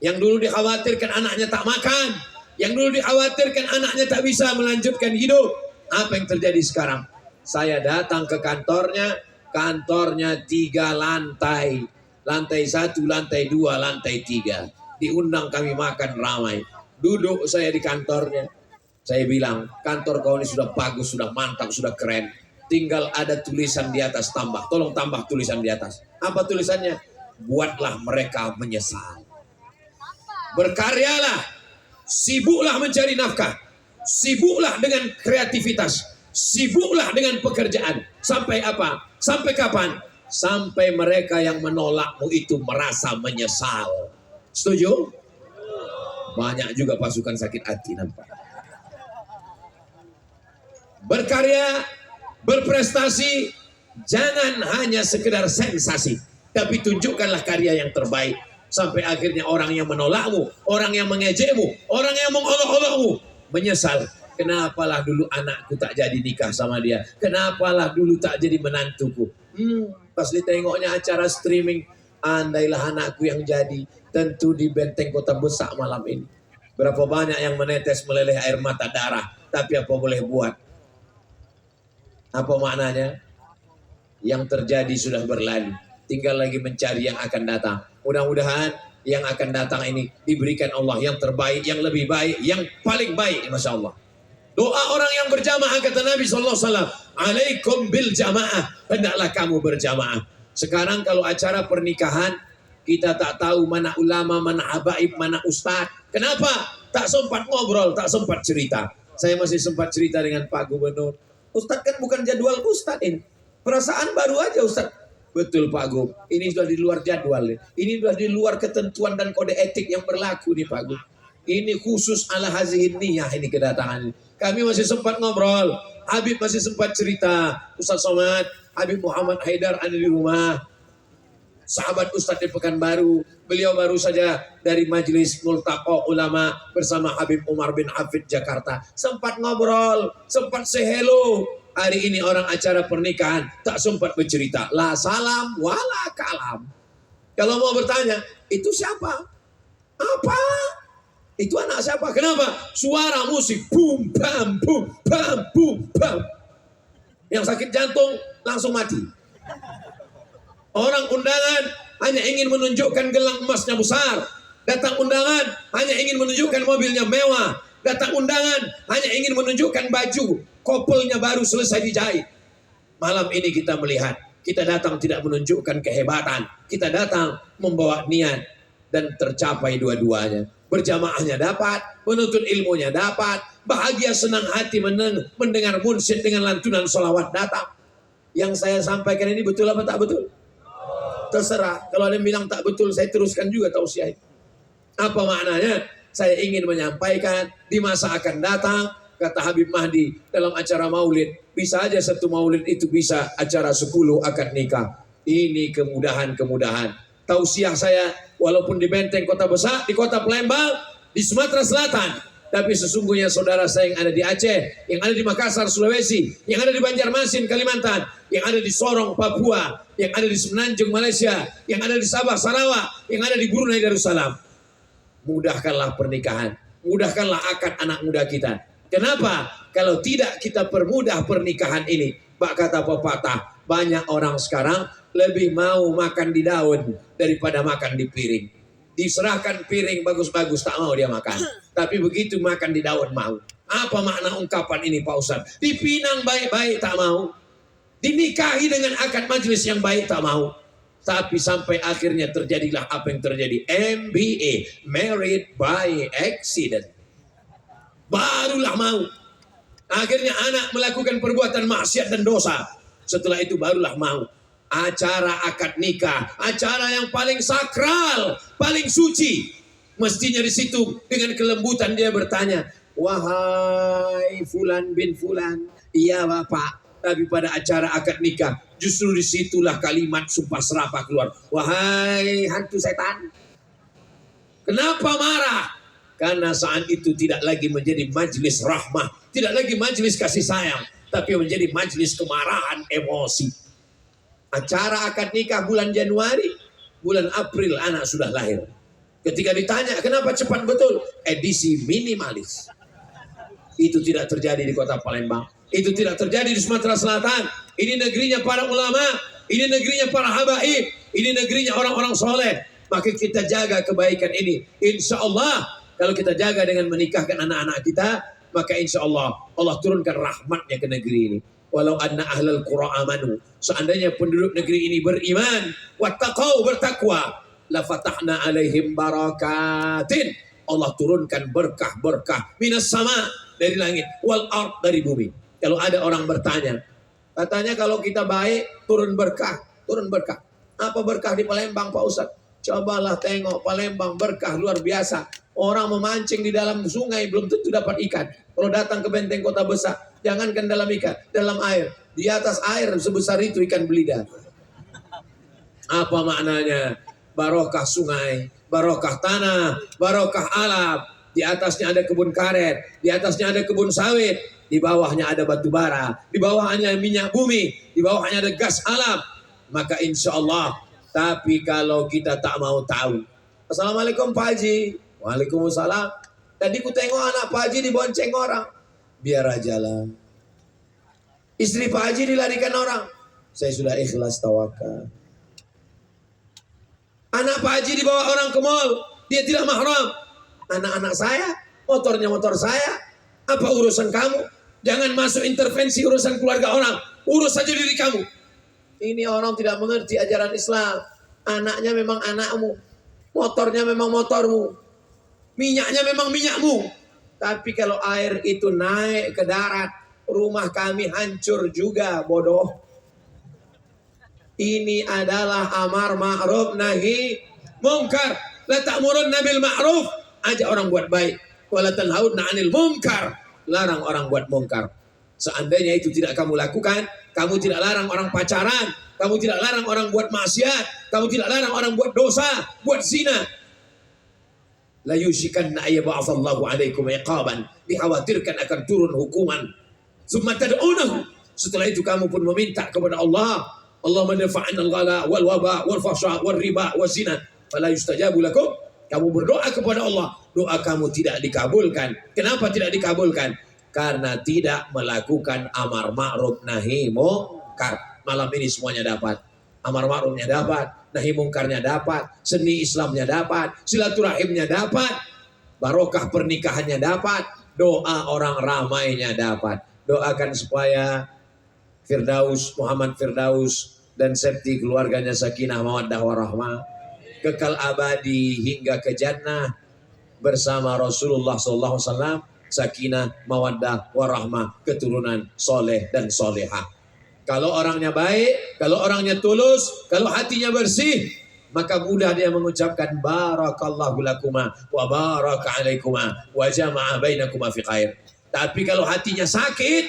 Yang dulu dikhawatirkan anaknya tak makan. Yang dulu dikhawatirkan anaknya tak bisa melanjutkan hidup. Apa yang terjadi sekarang? Saya datang ke kantornya. Kantornya 3 lantai. Lantai 1, lantai 2, lantai 3. Diundang kami makan ramai. Duduk saya di kantornya. Saya bilang, kantor kau ini sudah bagus, sudah mantap, sudah keren. Tinggal ada tulisan di atas tambah. Tolong tambah tulisan di atas. Apa tulisannya? Buatlah mereka menyesal. Berkaryalah. Sibuklah mencari nafkah. Sibuklah dengan kreativitas. Sibuklah dengan pekerjaan. Sampai apa? Sampai kapan? Sampai mereka yang menolakmu itu merasa menyesal. Setuju? Banyak juga pasukan sakit hati nampak. Berkarya, berprestasi, jangan hanya sekedar sensasi, tapi tunjukkanlah karya yang terbaik. Sampai akhirnya orang yang menolakmu, orang yang mengejekmu, orang yang mengolok-olokmu menyesal. Kenapalah dulu anakku tak jadi nikah sama dia? Kenapalah dulu tak jadi menantuku? Pas ditengoknya acara streaming, andailah anakku yang jadi, tentu di benteng Kota Besak malam ini. Berapa banyak yang menetes meleleh air mata darah, tapi apa boleh buat? Apa maknanya? Yang terjadi sudah berlalu, tinggal lagi mencari yang akan datang. Mudah-mudahan yang akan datang ini diberikan Allah yang terbaik, yang lebih baik, yang paling baik, Masya Allah. Doa orang yang berjamaah, kata Nabi SAW, alaikum bil jamaah, hendaklah kamu berjamaah. Sekarang kalau acara pernikahan, kita tak tahu mana ulama, mana habaib, mana ustadz. Kenapa? Tak sempat ngobrol, tak sempat cerita. Saya masih sempat cerita dengan Pak Gubernur. Ustadz kan bukan jadwal ustadz ini. Perasaan baru aja ustadz. Betul Pak Gub, ini sudah di luar jadwal. Ini sudah di luar ketentuan dan kode etik yang berlaku nih Pak Gub. Ini khusus ala hazihin niyah ini kedatangan. Kami masih sempat ngobrol. Habib masih sempat cerita. Ustaz Somad, Habib Muhammad Haidar ada di rumah. Sahabat Ustadz di Pekanbaru. Beliau baru saja dari Majelis Multaqa Ulama bersama Habib Umar bin Hafid Jakarta. Sempat ngobrol, sempat say hello. Hari ini orang acara pernikahan tak sempat bercerita. La salam wala kalam. Kalau mau bertanya, itu siapa? Apa? Itu anak siapa? Kenapa? Suara musik bum bam bum bam bum bam. Yang sakit jantung langsung mati. Orang undangan hanya ingin menunjukkan gelang emasnya besar. Datang undangan hanya ingin menunjukkan mobilnya mewah. Datang undangan hanya ingin menunjukkan baju kopelnya baru selesai dijahit. Malam ini kita melihat, kita datang tidak menunjukkan kehebatan. Kita datang membawa niat dan tercapai dua-duanya. Berjamaahnya dapat, menuntut ilmunya dapat, bahagia senang hati mendengar munsyid dengan lantunan sholawat datang. Yang saya sampaikan ini betul apa tak betul? Terserah. Kalau ada yang bilang tak betul, saya teruskan juga tausiah. Apa maknanya? Saya ingin menyampaikan di masa akan datang, kata Habib Mahdi dalam acara maulid, bisa aja satu maulid itu bisa acara 10 akad nikah. Ini kemudahan-kemudahan. Tausiah saya, walaupun di benteng Kota Besak, di Kota Palembang, di Sumatera Selatan, tapi sesungguhnya saudara saya yang ada di Aceh, yang ada di Makassar, Sulawesi, yang ada di Banjarmasin, Kalimantan, yang ada di Sorong, Papua, yang ada di Semenanjung, Malaysia, yang ada di Sabah, Sarawak, yang ada di Brunei Darussalam. Mudahkanlah pernikahan, mudahkanlah akad anak muda kita. Kenapa? Kalau tidak kita permudah pernikahan ini, Pak kata pepatah, banyak orang sekarang lebih mau makan di daun daripada makan di piring. Diserahkan piring bagus-bagus tak mau dia makan, tapi begitu makan di daun mau. Apa makna ungkapan ini Pak Ustadz? Dipinang baik-baik tak mau, dinikahi dengan akad majelis yang baik tak mau. Tapi sampai akhirnya terjadilah apa yang terjadi. MBA, Married by Accident. barulah mau. Akhirnya anak melakukan perbuatan maksiat dan dosa. Setelah itu barulah mau. Acara akad nikah, acara yang paling sakral, paling suci. Mestinya di situ dengan kelembutan dia bertanya, wahai Fulan bin Fulan, iya Bapak. Tapi pada acara akad nikah, justru disitulah kalimat sumpah serapah keluar. Wahai hantu setan. Kenapa marah? Karena saat itu tidak lagi menjadi majelis rahmah, tidak lagi majelis kasih sayang, tapi menjadi majelis kemarahan, emosi. Acara akad nikah bulan Januari, bulan April anak sudah lahir. Ketika ditanya kenapa cepat betul, edisi minimalis. Itu tidak terjadi di kota Palembang, itu tidak terjadi di Sumatera Selatan. Ini negerinya para ulama, ini negerinya para habaib, ini negerinya orang-orang soleh. Maka kita jaga kebaikan ini. Insya Allah kalau kita jaga dengan menikahkan anak-anak kita, maka insya Allah Allah turunkan rahmatnya ke negeri ini. Walau anna ahlal qura amanu, seandainya penduduk negeri ini beriman, wattaqau, bertakwa, la fatahna alaihim barakatin, Allah turunkan berkah-berkah minas sama, dari langit, wal ard, dari bumi. Kalau ada orang bertanya, katanya kalau kita baik turun berkah, turun berkah. Apa berkah di Palembang Pak Ustadz? Cobalah tengok Palembang, berkah luar biasa. Orang memancing di dalam sungai belum tentu dapat ikan. Kalau datang ke benteng kota besar, jangankan dalam ikan, dalam air. Di atas air sebesar itu ikan belida. Apa maknanya? Barokah sungai, barokah tanah, barokah alam. Di atasnya ada kebun karet, di atasnya ada kebun sawit, di bawahnya ada batu bara, di bawahnya minyak bumi, di bawahnya ada gas alam. Maka insya Allah. Tapi kalau kita tak mau tahu. Assalamualaikum Pak Haji. Waalaikumsalam. Tadi ku tengok anak Pak Haji dibonceng orang. Biar aja lah. Istri Pak Haji dilarikan orang. Saya sudah ikhlas tawakal. Anak Pak Haji dibawa orang ke mall. Dia tidak mahram. Anak-anak saya, motornya motor saya. Apa urusan kamu? Jangan masuk intervensi urusan keluarga orang. Urus saja diri kamu. Ini orang tidak mengerti ajaran Islam. Anaknya memang anakmu. Motornya memang motormu. Minyaknya memang minyakmu. Tapi kalau air itu naik ke darat, rumah kami hancur juga, bodoh. Ini adalah amar ma'ruf nahi mungkar. La ta'murunna bil ma'ruf, ajak orang buat baik. Wa la tanhauna 'anil munkar, larang orang buat mungkar. Seandainya itu tidak kamu lakukan, kamu tidak larang orang pacaran, kamu tidak larang orang buat maksiat, kamu tidak larang orang buat dosa, buat zina. La yushikanna ayyab'atsallahu 'alaikum iqaban, dikhawatirkan akan turun hukuman. Tsumma tad'unahu, setelah itu kamu pun meminta kepada Allah, Allahumma dafa'na al-ghala wal waba wal fahsya wal riba wal zina, fala yustajabu lakum. Kamu berdoa kepada Allah, doa kamu tidak dikabulkan. Kenapa tidak dikabulkan? Karena tidak melakukan amar ma'ruf nahi mungkar. Malam ini semuanya dapat. Amar ma'rufnya dapat, nahi mungkarnya dapat, seni Islamnya dapat, silaturahimnya dapat, barokah pernikahannya dapat, doa orang ramainya dapat. Doakan supaya Firdaus, Muhammad Firdaus dan Septi keluarganya sakinah mawaddah warahmah, kekal abadi hingga ke jannah bersama Rasulullah SAW. Sakinah, mawaddah, warahmah, keturunan soleh dan solehah. Kalau orangnya baik, kalau orangnya tulus, kalau hatinya bersih, maka mudah dia mengucapkan barakallahu lakuma wa baraka alaikuma wa jama'a bainakuma fi khair. Tapi kalau hatinya sakit,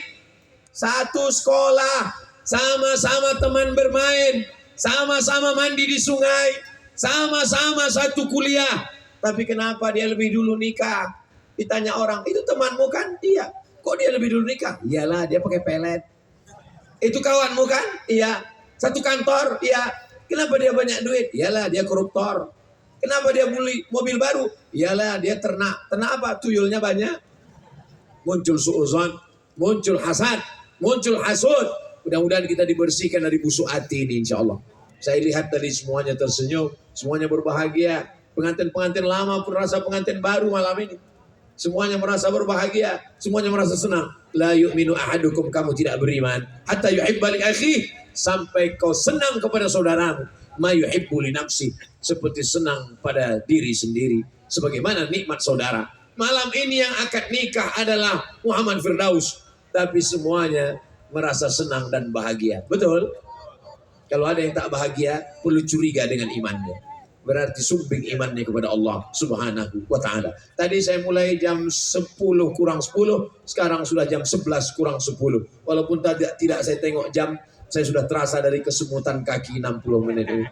satu sekolah, sama-sama teman bermain, sama-sama mandi di sungai, sama-sama satu kuliah, tapi kenapa dia lebih dulu nikah? Ditanya orang, itu temanmu kan? Iya. Kok dia lebih dulu nikah? Iyalah, dia pakai pelet. Itu kawanmu kan? Iya. Satu kantor? Iya. Kenapa dia banyak duit? Iyalah, dia koruptor. Kenapa dia beli mobil baru? Iyalah, dia ternak. Ternak apa? Tuyulnya banyak. Muncul suuzon, muncul hasad, muncul hasud. Mudah-mudahan kita dibersihkan dari busuk hati ini, insya Allah. Saya lihat tadi semuanya tersenyum, semuanya berbahagia. Pengantin-pengantin lama pun rasa pengantin baru malam ini. Semuanya merasa berbahagia, semuanya merasa senang. La yu'minu ahadukum, kamu tidak beriman hatta yuhibba li akhihi, sampai kau senang kepada saudaramu. Ma yuhibbu li nafsi, seperti senang pada diri sendiri. Sebagaimana nikmat saudara. Malam ini yang akad nikah adalah Muhammad Firdaus. Tapi semuanya merasa senang dan bahagia. Betul? Kalau ada yang tak bahagia, perlu curiga dengan imannya. Berarti sumbing imannya kepada Allah Subhanahu wa ta'ala. Tadi saya mulai jam 10 kurang 10, sekarang sudah jam 11 kurang 10. Walaupun tidak saya tengok jam, saya sudah terasa dari kesemutan kaki 60 menit ini.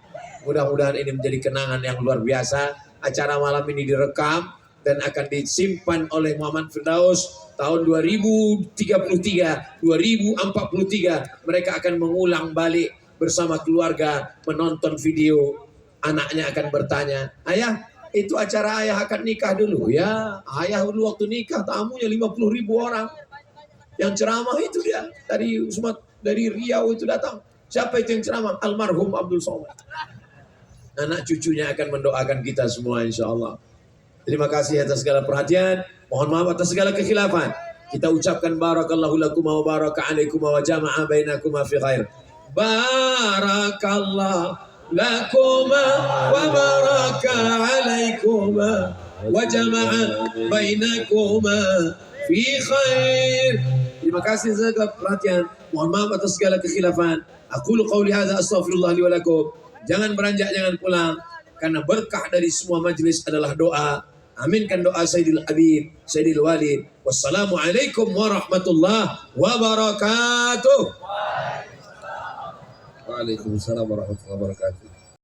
Mudah-mudahan ini menjadi kenangan yang luar biasa. Acara malam ini direkam dan akan disimpan oleh Muhammad Firdaus tahun 2033, 2043. Mereka akan mengulang balik bersama keluarga menonton video. Anaknya akan bertanya, ayah, itu acara ayah akad nikah dulu. Ya, ayah dulu waktu nikah tamunya 50.000 orang. Yang ceramah itu dia dari Riau itu datang. Siapa itu yang ceramah? Almarhum Abdul Somad. Anak cucunya akan mendoakan kita semua insya Allah. Terima kasih atas segala perhatian. Mohon maaf atas segala kekhilafan. Kita ucapkan barakallahu lakum wa baraka alaikum wa jama'a bainakum fi khair. Barakallah lakuma wa baraka alaikuma wa jama'a bainakuma fi khair. Terima kasih segala perhatian. Mohon maaf atas segala kekhilafan. Aqulu qawli hadza astaghfirullah li wa lakum. Jangan beranjak, jangan pulang, karena berkah dari semua majelis adalah doa. Aminkan doa Sayyidil Habib, Sayyidil Walid. Wassalamualaikum warahmatullahi wabarakatuh. Waalaikumsalam warahmatullahi wabarakatuh.